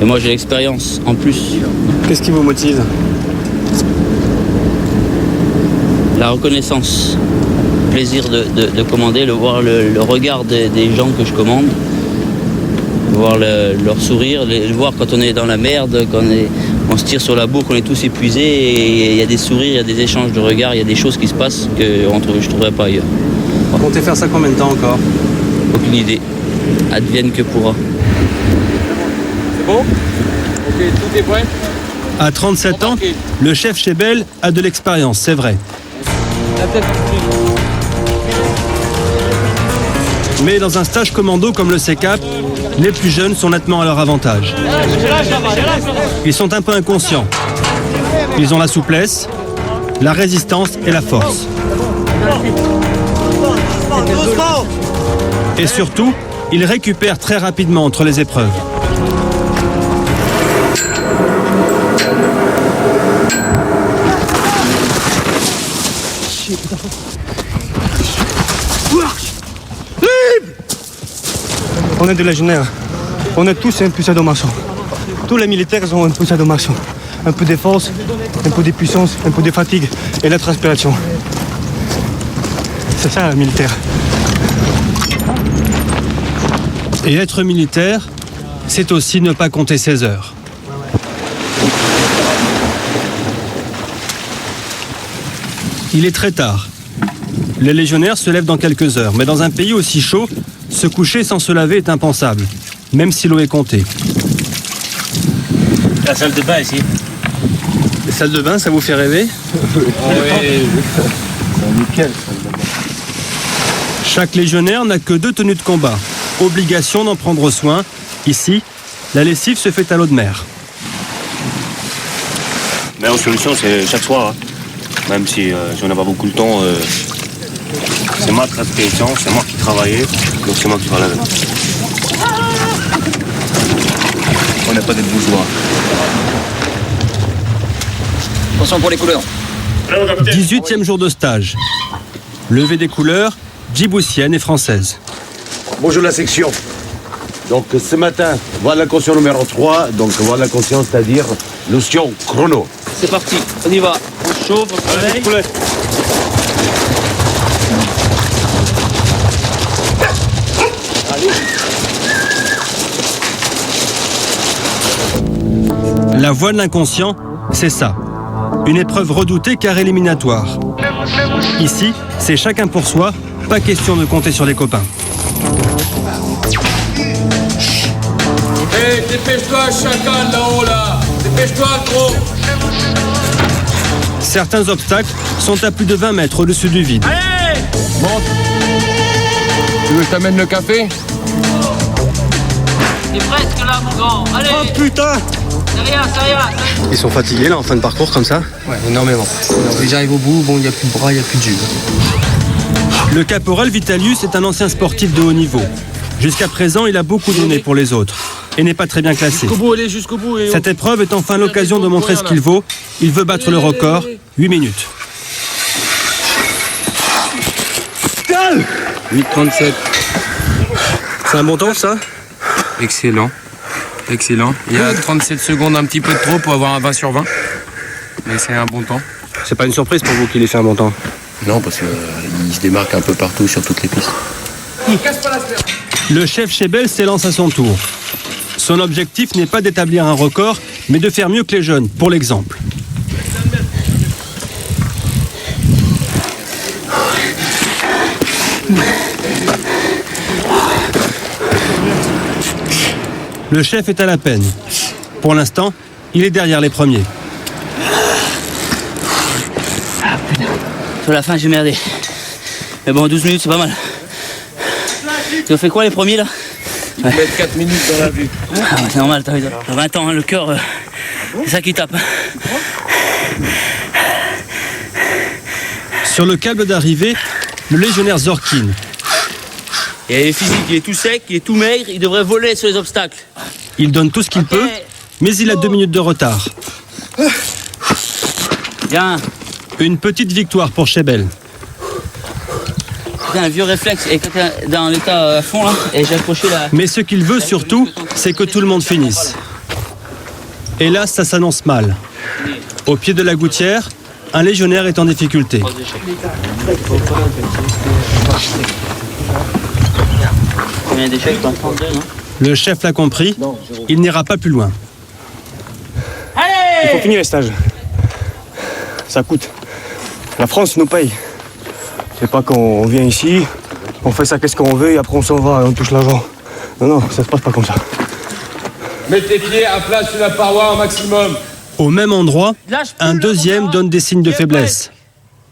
Et moi j'ai l'expérience en plus. Qu'est-ce qui vous motive? La reconnaissance. Le plaisir de commander, voir le regard des gens que je commande. Voir leur sourire, voir quand on est dans la merde, quand On se tire sur la bourre, on est tous épuisés et il y a des sourires, il y a des échanges de regards, il y a des choses qui se passent que je ne trouverais pas ailleurs. Vous comptez faire ça combien de temps encore? Aucune idée. Advienne que pourra. C'est bon? Ok, tout est prêt? À 37 ans, le chef Chebel a de l'expérience, c'est vrai. La tête. Mais dans un stage commando comme le CECAP, les plus jeunes sont nettement à leur avantage. Ils sont un peu inconscients. Ils ont la souplesse, la résistance et la force. Et surtout, ils récupèrent très rapidement entre les épreuves. On est de légionnaires. On est tous un peu sadomaso. Tous les militaires ont un peu sadomaso. Un peu de force, un peu de puissance, un peu de fatigue et la transpiration. C'est ça, un militaire. Et être militaire, c'est aussi ne pas compter ses heures. Il est très tard. Les légionnaires se lèvent dans quelques heures, mais dans un pays aussi chaud, se coucher sans se laver est impensable, même si l'eau est comptée. La salle de bain ici. Les salles de bain, ça vous fait rêver? Oui. C'est nickel. Chaque légionnaire n'a que 2 tenues de combat. Obligation d'en prendre soin. Ici, la lessive se fait à l'eau de mer. Mais en solution, c'est chaque soir. Même si on n'a pas beaucoup de temps, c'est ma transpiration, c'est moi qui travaillais, donc c'est moi qui vais la laver. On n'a pas de bourgeois. Attention pour les couleurs. 18e jour de stage. Levée des couleurs, djiboutienne et française. Bonjour la section. Donc ce matin, voilà la conscience numéro 3. Donc voilà la conscience, c'est-à-dire notion chrono. C'est parti, on y va. On chauffe, on se réveille. La voie de l'inconscient, c'est ça. Une épreuve redoutée car éliminatoire. Ici, c'est chacun pour soi, pas question de compter sur les copains. Hé, dépêche-toi, chacal là-haut là. Dépêche-toi, gros. Certains obstacles sont à plus de 20 mètres au-dessus du vide. Allez! Monte. Tu veux que je t'amène le café? C'est presque là, mon grand. Allez! Oh putain! C'est rien, c'est rien. Ils sont fatigués là en fin de parcours comme ça? Ouais, énormément. Dès j'arrive au bout, bon, il n'y a plus de bras, il n'y a plus de jus. Le caporal Vitalius est un ancien sportif de haut niveau. Jusqu'à présent, il a beaucoup donné pour les autres et n'est pas très bien classé. Jusqu'au bout, allez, jusqu'au bout. Cette épreuve est enfin l'occasion de montrer ce qu'il vaut. Il veut battre le record, 8 minutes. 8,37. C'est un bon temps ça? Excellent. Excellent. Il y a 37 secondes un petit peu de trop pour avoir un 20 sur 20. Mais c'est un bon temps. C'est pas une surprise pour vous qu'il ait fait un bon temps? Non, parce qu'il se démarque un peu partout sur toutes les pistes. Le chef Chebel s'élance à son tour. Son objectif n'est pas d'établir un record, mais de faire mieux que les jeunes, pour l'exemple. Le chef est à la peine. Pour l'instant, il est derrière les premiers. Sur la fin, j'ai merdé. Mais bon, 12 minutes, c'est pas mal. Tu as fait quoi les premiers là? Ouais. Mettre 4 minutes dans la vue. Ah, c'est normal, t'as 20 ans, hein, le cœur, c'est ça qui tape. Sur le câble d'arrivée, le légionnaire Zorkin. Il est physique, il est tout sec, il est tout maigre, il devrait voler sur les obstacles. Il donne tout ce qu'il peut, mais il a 2 minutes de retard. Bien. Une petite victoire pour Chebel. C'est un vieux réflexe, et quand t'es dans l'état à fond là, et j'ai accroché la... Mais ce qu'il veut surtout, c'est que tout le monde finisse. Et là, ça s'annonce mal. Au pied de la gouttière, un légionnaire est en difficulté. Combien d'échecs? 32, non? Le chef l'a compris, il n'ira pas plus loin. Allez! Il faut finir les stages. Ça coûte. La France nous paye. C'est pas qu'on vient ici, on fait ça qu'est-ce qu'on veut et après on s'en va et on touche l'argent. Non, non, ça se passe pas comme ça. Mets tes pieds à plat sur la paroi au maximum. Au même endroit, un deuxième donne des signes de faiblesse.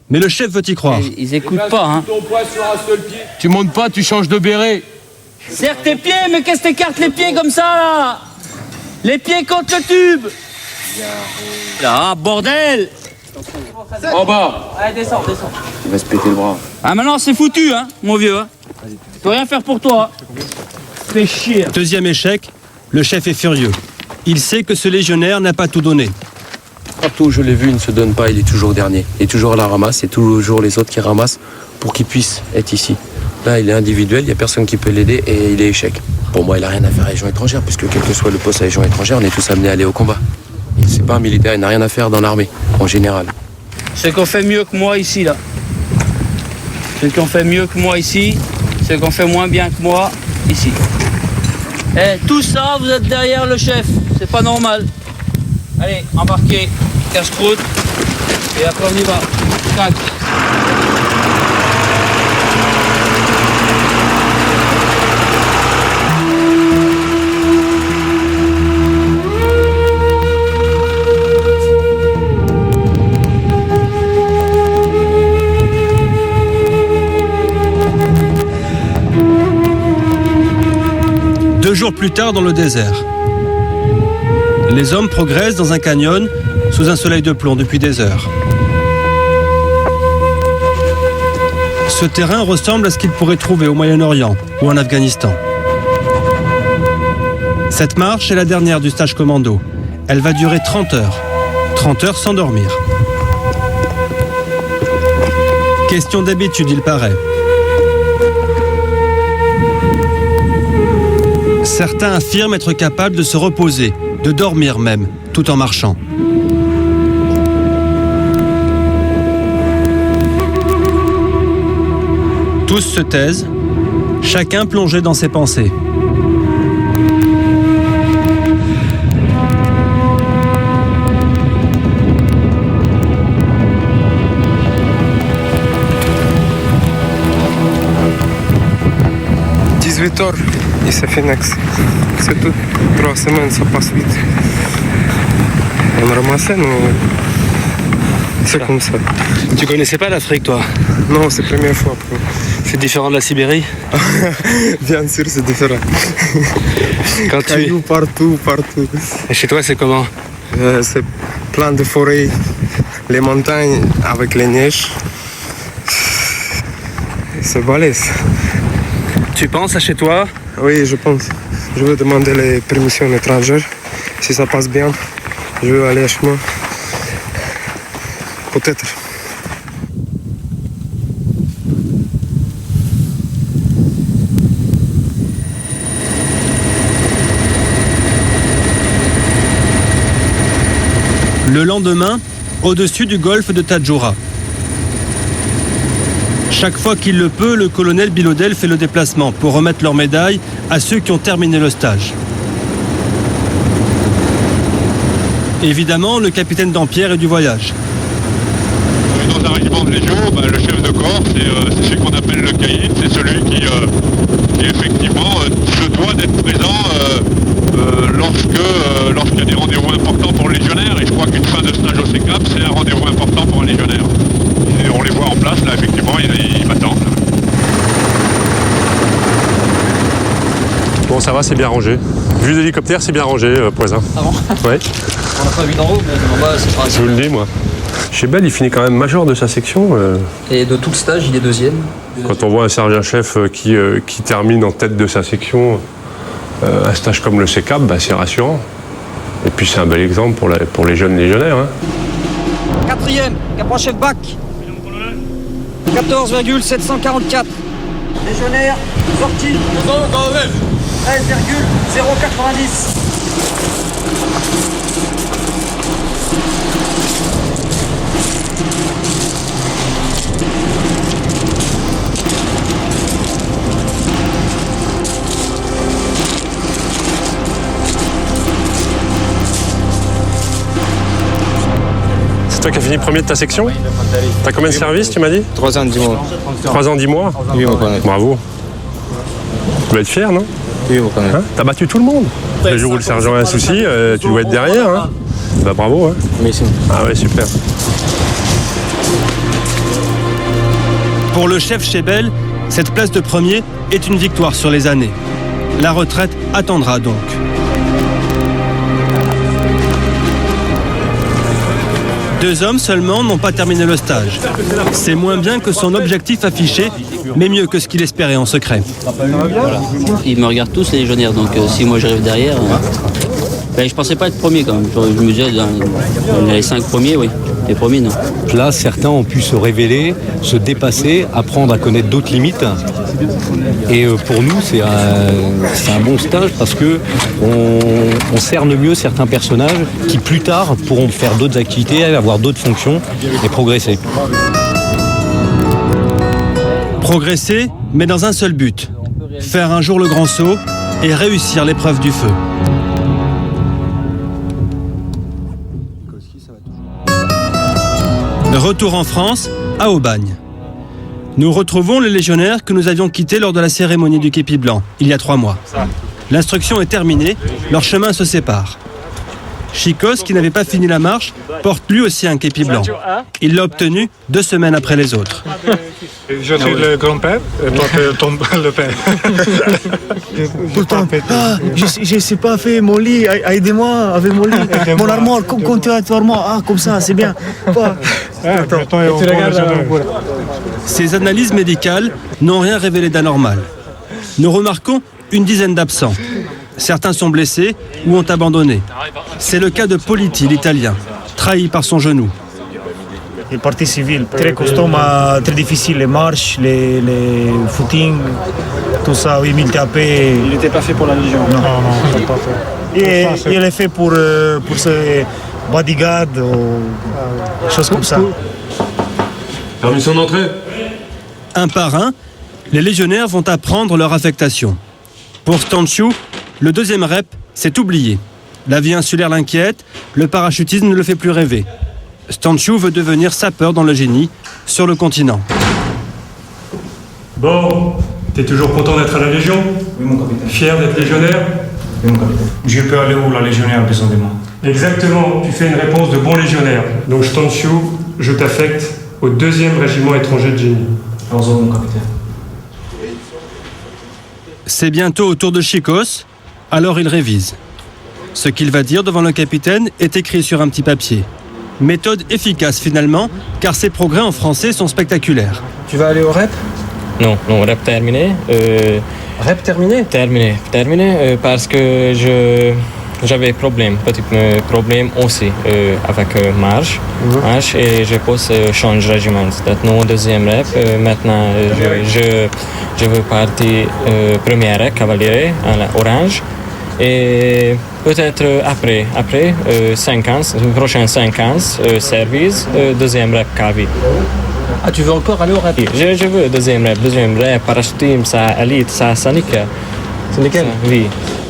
Mais le chef veut y croire. Ils écoutent pas, hein. Ton poids sur un seul pied. Tu montes pas, tu changes de béret. Serre tes pieds, mais qu'est-ce que t'écartes les pieds comme ça, là? Les pieds contre le tube. Là, bordel. En bas. Allez, descends. Il va se péter le bras. Ah, maintenant, c'est foutu, hein, mon vieux. Hein. Je peux rien faire pour toi. Fais chier. Deuxième échec, le chef est furieux. Il sait que ce légionnaire n'a pas tout donné. Partout où je l'ai vu, il ne se donne pas, il est toujours dernier. Il est toujours à la ramasse, c'est toujours les autres qui ramassent pour qu'il puisse être ici. Là, il est individuel, il n'y a personne qui peut l'aider et il est échec. Pour moi, il n'a rien à faire à la Légion étrangère, puisque quel que soit le poste à la Légion étrangère, on est tous amenés à aller au combat. C'est pas un militaire, il n'a rien à faire dans l'armée, en général. Ceux qui ont fait mieux que moi ici, là. Ceux qui ont fait mieux que moi ici, ceux qui ont fait moins bien que moi ici. Eh, tout ça, vous êtes derrière le chef, c'est pas normal. Allez, embarquez, casse-croûte, et après on y va. Tac. Deux jours plus tard dans le désert. Les hommes progressent dans un canyon sous un soleil de plomb depuis des heures. Ce terrain ressemble à ce qu'ils pourraient trouver au Moyen-Orient ou en Afghanistan. Cette marche est la dernière du stage commando. Elle va durer 30 heures. 30 heures sans dormir. Question d'habitude, il paraît. Certains affirment être capables de se reposer, de dormir même, tout en marchant. Tous se taisent, chacun plongé dans ses pensées. Et ça fait next. C'est tout. 3 semaines, ça passe vite. On ramassait, mais c'est comme ça. Tu connaissais pas l'Afrique, toi? Non, c'est la première fois. C'est différent de la Sibérie? Bien sûr, c'est différent. Quand Cailloux partout. Et chez toi, c'est comment? C'est plein de forêts, les montagnes avec les neiges. C'est balèze. Tu penses à chez toi? Oui, je pense. Je veux demander les permissions étrangères. Si ça passe bien, je veux aller chez moi. Peut-être. Le lendemain, au-dessus du golfe de Tadjoura. Chaque fois qu'il le peut, le colonel Bilodel fait le déplacement pour remettre leur médaille à ceux qui ont terminé le stage. Évidemment, le capitaine Dampierre est du voyage. Dans un régiment de Légion, le chef de corps, c'est celui qu'on appelle le caïd, c'est celui qui effectivement se doit d'être présent lorsqu'il y a des rendez-vous importants pour le légionnaire. Et je crois qu'une fin de stage au CECAP, c'est un rendez-vous important pour un légionnaire. Et on les voit en place, là, effectivement, ils m'attendent. Bon, ça va, c'est bien rangé. Vue d'hélicoptère, c'est bien rangé, Poisin. Ah bon? Ouais. On n'a pas vu d'en haut, mais en bas, c'est pas... Je vous le dis, moi. Chez Bell, il finit quand même major de sa section. Et de tout le stage, il est deuxième. Quand on voit un sergent-chef qui termine en tête de sa section un stage comme le CECAP, c'est rassurant. Et puis c'est un bel exemple pour les jeunes légionnaires. Hein. 4e, Capron chef bac. 14,744. Légionnaire, sorti. 13,090. toi qui as fini premier de ta section? T'as combien de services, tu m'as dit? 3 ans, 10 mois. 3 ans, 10 mois? Oui, mon connaît. Bravo. Tu dois être fier, non? Oui, mon connaît. Hein? T'as battu tout le monde. Le jour où le sergent a un souci, tu dois être derrière. Hein? Bah bravo. Hein? Merci. Ah ouais, super. Pour le chef Chebel, cette place de premier est une victoire sur les années. La retraite attendra donc. Deux hommes seulement n'ont pas terminé le stage. C'est moins bien que son objectif affiché, mais mieux que ce qu'il espérait en secret. Ils me regardent tous les légionnaires, donc si moi j'arrive derrière, je pensais pas être premier quand même. Je me disais dans les 5 premiers, oui. Les premiers, non. Là, certains ont pu se révéler, se dépasser, apprendre à connaître d'autres limites. Et pour nous, c'est un bon stage parce que on cerne mieux certains personnages qui plus tard pourront faire d'autres activités, avoir d'autres fonctions et progresser. Progresser, mais dans un seul but. Faire un jour le grand saut et réussir l'épreuve du feu. Retour en France, à Aubagne. Nous retrouvons les légionnaires que nous avions quittés lors de la cérémonie du képi blanc, il y a 3 mois. L'instruction est terminée, leurs chemins se séparent. Chicos, qui n'avait pas fini la marche, porte lui aussi un képi blanc. Il l'a obtenu 2 semaines après les autres. Je suis le grand-père et toi tu es le père. Pourtant, je ne sais pas faire mon lit, aidez-moi avec mon lit. Mon armoire, continuatoirement, comme ça, c'est bien. Ces analyses médicales n'ont rien révélé d'anormal. Nous remarquons une dizaine d'absents. Certains sont blessés ou ont abandonné. C'est le cas de Politi, l'Italien, trahi par son genou. Le parti civil, très costaud, mais très difficile. Les marches, les footings, tout ça, 8000 tapés. Il n'était pas fait pour la Légion. Non, il n'est pas fait. Il est fait pour ce bodyguard ou choses comme ça. Permission d'entrée. Un par un, les légionnaires vont apprendre leur affectation. Pour Stanchou, le 2e rep, c'est oublié. La vie insulaire l'inquiète, le parachutisme ne le fait plus rêver. Stanchou veut devenir sapeur dans le génie, sur le continent. Bon, t'es toujours content d'être à la Légion? Oui, mon capitaine. Fier d'être légionnaire? Oui, mon capitaine. Je peux aller où la légionnaire a besoin de moi? Exactement, tu fais une réponse de bon légionnaire. Donc Stanchou, je t'affecte au 2e régiment étranger de génie. Bonjour, mon capitaine. C'est bientôt au tour de Chicos, alors il révise. Ce qu'il va dire devant le capitaine est écrit sur un petit papier. Méthode efficace finalement, car ses progrès en français sont spectaculaires. Tu vas aller au rep? Non, rep terminé. Rep terminé? Terminé parce que j'avais petit problème aussi avec marche. Et je pense changer régiment. Maintenant 2e rep. Maintenant je veux partir 1er rep cavalerie à l'orange. Et peut-être après 5 ans, prochain 5 ans, service, 2e rep Kavi. Ah, tu veux encore aller au rep? Je veux 2e rep, parachutisme, ça élite, ça nickel. C'est nickel? Oui.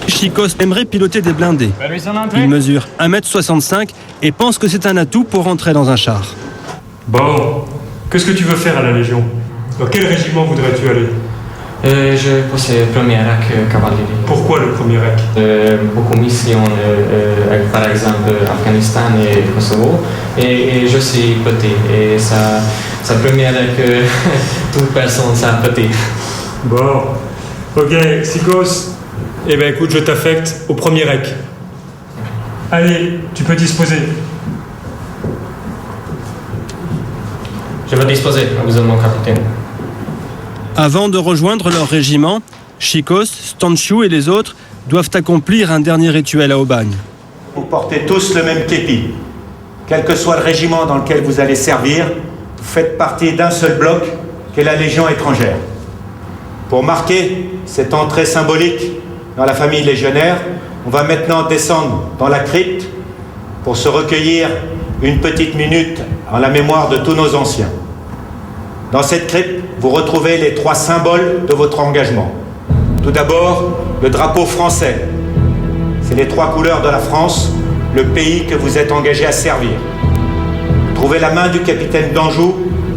Chicos aimerait piloter des blindés. Il mesure 1m65 et pense que c'est un atout pour rentrer dans un char. Bon, qu'est-ce que tu veux faire à la Légion? Dans quel régiment voudrais-tu aller? Je pense 1er RAC cavalerie. Pourquoi le 1er RAC? Beaucoup de missions, par exemple Afghanistan et Kosovo. Et je suis petit. Et ça première RAC, toute personne, ça petit. Bon, ok, Chicos. Eh bien écoute, je t'affecte au 1er RAC. Allez, tu peux disposer. Je vais disposer, à vous mon capitaine. Avant de rejoindre leur régiment, Chicos, Stanchou et les autres doivent accomplir un dernier rituel à Aubagne. Vous portez tous le même képi. Quel que soit le régiment dans lequel vous allez servir, vous faites partie d'un seul bloc qu'est la Légion étrangère. Pour marquer cette entrée symbolique dans la famille légionnaire, on va maintenant descendre dans la crypte pour se recueillir une petite minute en la mémoire de tous nos anciens. Dans cette crypte, vous retrouvez les 3 symboles de votre engagement. Tout d'abord, le drapeau français. C'est les 3 couleurs de la France, le pays que vous êtes engagé à servir. Vous Trouvez la main du capitaine d'Anjou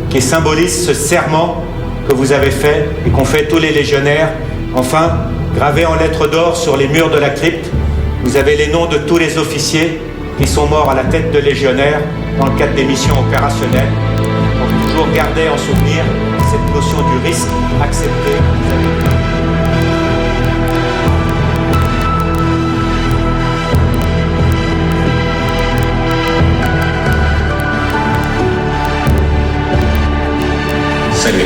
qui symbolise ce serment que vous avez fait et qu'ont fait tous les légionnaires. Enfin, gravé en lettres d'or sur les murs de la crypte, vous avez les noms de tous les officiers qui sont morts à la tête de légionnaires dans le cadre des missions opérationnelles. Pour toujours garder en souvenir cette notion du risque accepté. Salut.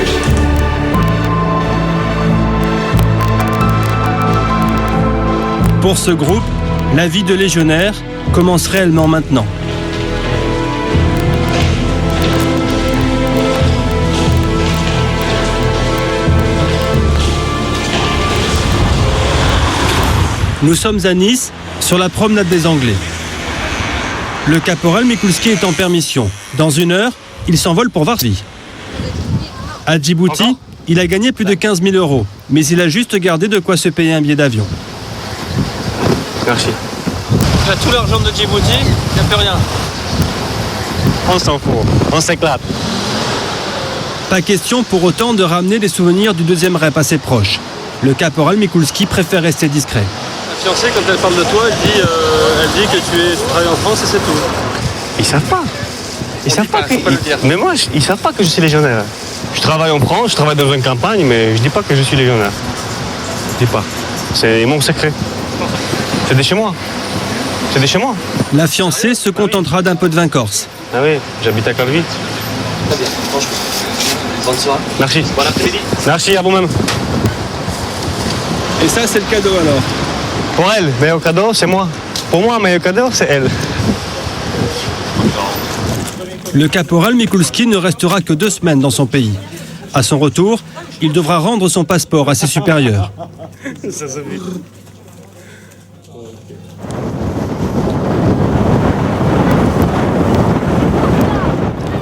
Pour ce groupe, la vie de légionnaire commence réellement maintenant. Nous sommes à Nice, sur la promenade des Anglais. Le caporal Mikulski est en permission. Dans 1 heure, il s'envole pour Varsovie. À Djibouti, il a gagné plus de 15 000 €, mais il a juste gardé de quoi se payer un billet d'avion. Merci. Il a tout l'argent de Djibouti, il n'y a plus rien. On s'en fout, on s'éclate. Pas question pour autant de ramener les souvenirs du 2e rep à ses proches. Le caporal Mikulski préfère rester discret. La fiancée, quand elle parle de toi, elle dit que tu travailles en France et c'est tout. Ils savent pas. Ils savent pas que... Mais moi, ils savent pas que je suis légionnaire. Je travaille en France, je travaille dans une campagne, mais je dis pas que je suis légionnaire. Je dis pas. C'est mon secret. C'est de chez moi. C'est de chez moi. La fiancée se contentera d'un peu de vin corse. Ah oui, j'habite à Calvite. Très bien, franchement. Bonne soirée. Merci. Bon après-midi. Merci à vous-même. Et ça, c'est le cadeau alors? Pour elle, meilleur cadeau, c'est moi. Pour moi, meilleur cadeau, c'est elle. Le caporal Mikulski ne restera que 2 semaines dans son pays. À son retour, il devra rendre son passeport à ses supérieurs.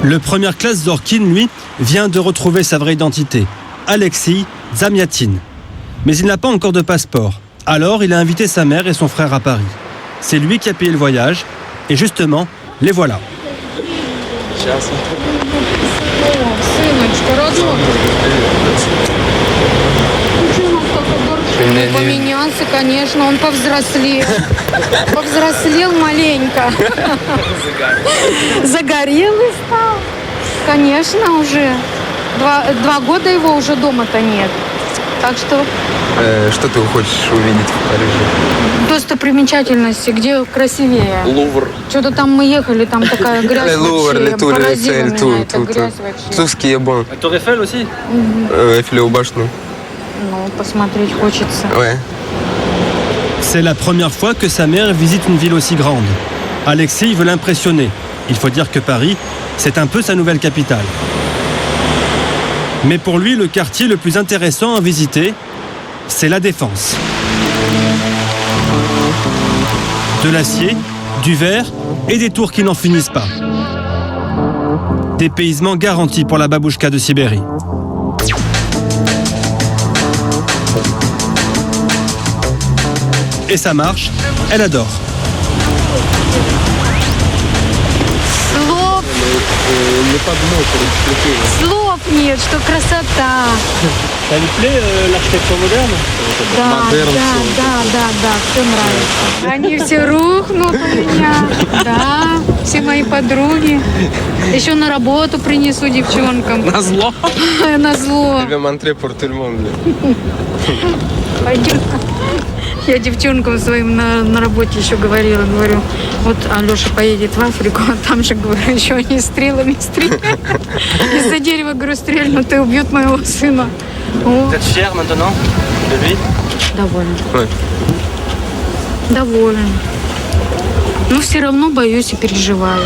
Le première classe Zorkin, lui, vient de retrouver sa vraie identité, Alexei Zamiatin. Mais il n'a pas encore de passeport. Alors, il a invité sa mère et son frère à Paris. C'est lui qui a payé le voyage. Et justement, les voilà. Поменялся, конечно, он повзрослел. Повзрослел маленько. Загорелый стал. Конечно, уже. 2 года его уже дома-то нет. Так что... Что ты хочешь увидеть в Париже? Достопримечательности, где красивее. Лувр. Что-то там мы ехали, там такая грязь Лувр, вообще. Тур Поразила Эйфель, меня эта грязь вообще. tout ce qui est bon. Tour Eiffel aussi? Эйфелеву башню. Ну, посмотреть хочется. Ouais. C'est la première fois que sa mère visite une ville aussi grande. Alexei veut l'impressionner. Il faut dire que Paris, c'est un peu sa nouvelle capitale. Mais pour lui, le quartier le plus intéressant à visiter, c'est la Défense. De l'acier, du verre et des tours qui n'en finissent pas. Dépaysement garanti pour la babouchka de Sibérie. Et ça marche, elle adore. Слов нет, что красота. Ça lui plaît l'architecture moderne? Да, все нравится. Они все рухнут у меня. Да, все мои подруги. Еще на работу принесу девчонкам. Назло. Назло. Монтре pour tout le monde. Пойдем. Я девчонкам своим на работе еще говорю, вот Алеша поедет в Африку, а там же, говорю, еще они стрелами стреляют. Из-за дерева, говорю, стрельнут и убьют моего сына. Vous êtes fier maintenant de lui? Довольна. Ouais. Довольна. Но все равно боюсь и переживаю.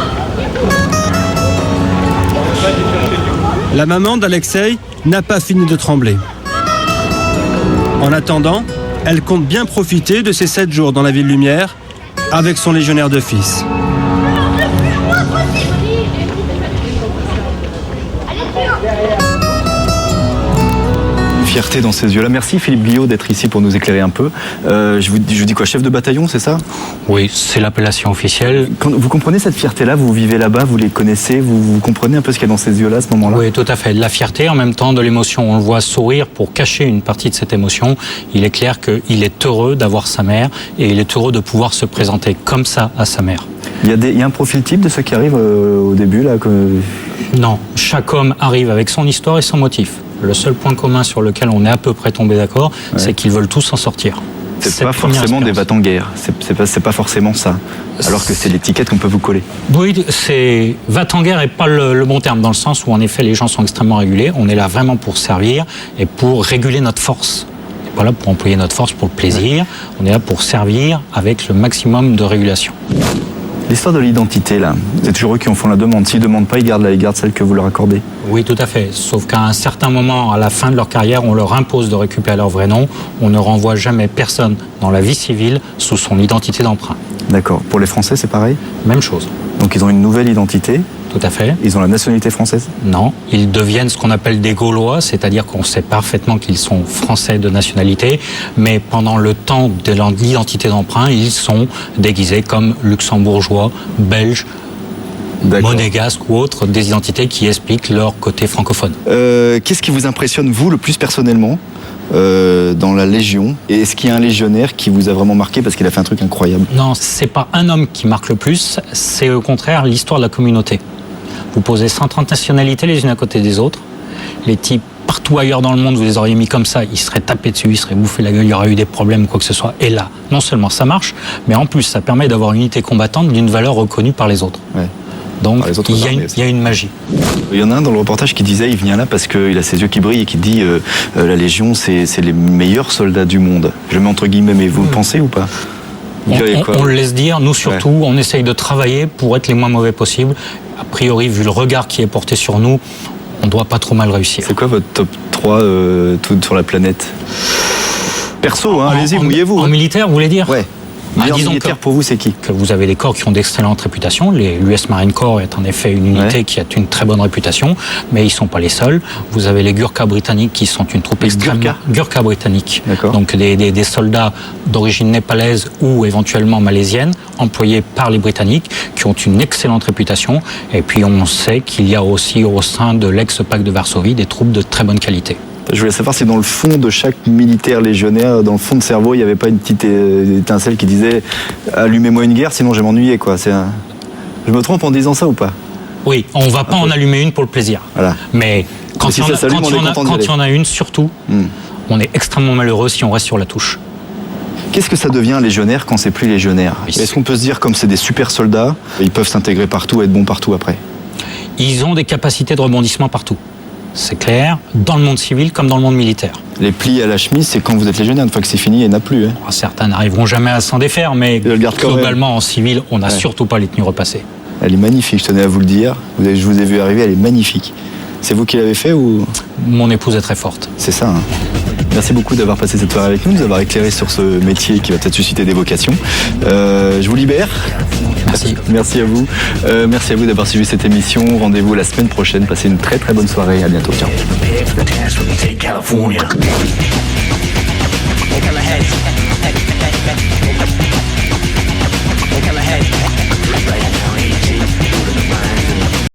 La maman d'Alexei n'a pas fini de trembler. En attendant, elle compte bien profiter de ses 7 jours dans la ville lumière avec son légionnaire de fils. fierté dans ses yeux-là. Merci Philippe Guillot d'être ici pour nous éclairer un peu. Je vous dis quoi, chef de bataillon, c'est ça? Oui, c'est l'appellation officielle. Quand vous comprenez cette fierté-là, vous vivez là-bas, vous les connaissez, vous comprenez un peu ce qu'il y a dans ses yeux-là à ce moment-là? Oui, tout à fait. De la fierté, en même temps de l'émotion. On le voit sourire pour cacher une partie de cette émotion. Il est clair qu'il est heureux d'avoir sa mère et il est heureux de pouvoir se présenter comme ça à sa mère. Il y a un profil type de ceux qui arrivent au début là Non, chaque homme arrive avec son histoire et son motif. Le seul point commun sur lequel on est à peu près tombé d'accord, c'est qu'ils veulent tous s'en sortir. C'est pas forcément des va-t-en-guerre, c'est pas forcément ça. Alors que c'est l'étiquette qu'on peut vous coller. Oui, c'est va-t-en-guerre n'est pas le bon terme, dans le sens où en effet les gens sont extrêmement régulés. On est là vraiment pour servir et pour réguler notre force. On n'est pas là pour employer notre force pour le plaisir, on est là pour servir avec le maximum de régulation. L'histoire de l'identité, là, c'est toujours eux qui en font la demande. S'ils ne demandent pas, ils gardent celle que vous leur accordez. Oui, tout à fait. Sauf qu'à un certain moment, à la fin de leur carrière, on leur impose de récupérer leur vrai nom. On ne renvoie jamais personne dans la vie civile sous son identité d'emprunt. D'accord. Pour les Français, c'est pareil? Même chose. Donc ils ont une nouvelle identité? Tout à fait. Ils ont la nationalité française? Non, ils deviennent ce qu'on appelle des Gaulois, c'est-à-dire qu'on sait parfaitement qu'ils sont français de nationalité, mais pendant le temps de l'identité d'emprunt, ils sont déguisés comme luxembourgeois, belges, monégasques ou autres, des identités qui expliquent leur côté francophone. Qu'est-ce qui vous impressionne, vous, le plus personnellement dans la Légion? Et est-ce qu'il y a un légionnaire qui vous a vraiment marqué parce qu'il a fait un truc incroyable? Non, c'est pas un homme qui marque le plus, c'est au contraire l'histoire de la communauté. Vous posez 130 nationalités les unes à côté des autres. Les types, partout ailleurs dans le monde, vous les auriez mis comme ça, ils seraient tapés dessus, ils seraient bouffés la gueule, il y aurait eu des problèmes, quoi que ce soit. Et là, non seulement ça marche, mais en plus, ça permet d'avoir une unité combattante d'une valeur reconnue par les autres. Ouais. Donc, il y a une magie. Il y en a un dans le reportage qui disait, il vient là parce qu'il a ses yeux qui brillent et qui dit la Légion, c'est les meilleurs soldats du monde. Je mets entre guillemets, mais vous le pensez ou pas? On le laisse dire, nous surtout, on essaye de travailler pour être les moins mauvais possibles. A priori, vu le regard qui est porté sur nous, on ne doit pas trop mal réussir. C'est quoi votre top 3 tout sur la planète? Perso, hein, allez-y, mouillez-vous. En militaire, vous voulez dire? Ouais. Disons militaire, pour vous, c'est qui? Que vous avez des corps qui ont d'excellentes réputations. L'US Marine Corps est en effet une unité qui a une très bonne réputation, mais ils ne sont pas les seuls. Vous avez les Gurkhas britanniques qui sont une troupe extrêmement... Gurkhas britanniques. Donc des soldats d'origine népalaise ou éventuellement malaisienne, employés par les Britanniques, qui ont une excellente réputation. Et puis on sait qu'il y a aussi au sein de l'ex-Pacte de Varsovie des troupes de très bonne qualité. Je voulais savoir si dans le fond de chaque militaire légionnaire, dans le fond de cerveau, il n'y avait pas une petite étincelle qui disait « Allumez-moi une guerre, sinon je vais m'ennuyer ». Je me trompe en disant ça ou pas? Oui, on ne va pas en allumer une pour le plaisir. Voilà. Mais quand il y en a une, surtout, on est extrêmement malheureux si on reste sur la touche. Qu'est-ce que ça devient un légionnaire quand c'est plus légionnaire? Est-ce qu'on peut se dire, comme c'est des super soldats, ils peuvent s'intégrer partout et être bons partout après? Ils ont des capacités de rebondissement partout. C'est clair, dans le monde civil comme dans le monde militaire. Les plis à la chemise, c'est quand vous êtes légionnaire. Une fois que c'est fini, il n'y en a plus. Hein. Certains n'arriveront jamais à s'en défaire, mais globalement, en civil, on n'a surtout pas les tenues repassées. Elle est magnifique, je tenais à vous le dire. Je vous ai vu arriver, elle est magnifique. C'est vous qui l'avez fait ou? Mon épouse est très forte. C'est ça. Hein. Merci beaucoup d'avoir passé cette soirée avec nous, de nous avoir éclairé sur ce métier qui va peut-être susciter des vocations. Je vous libère. Merci. Merci à vous. Merci à vous d'avoir suivi cette émission. Rendez-vous la semaine prochaine. Passez une très très bonne soirée. À bientôt. Ciao.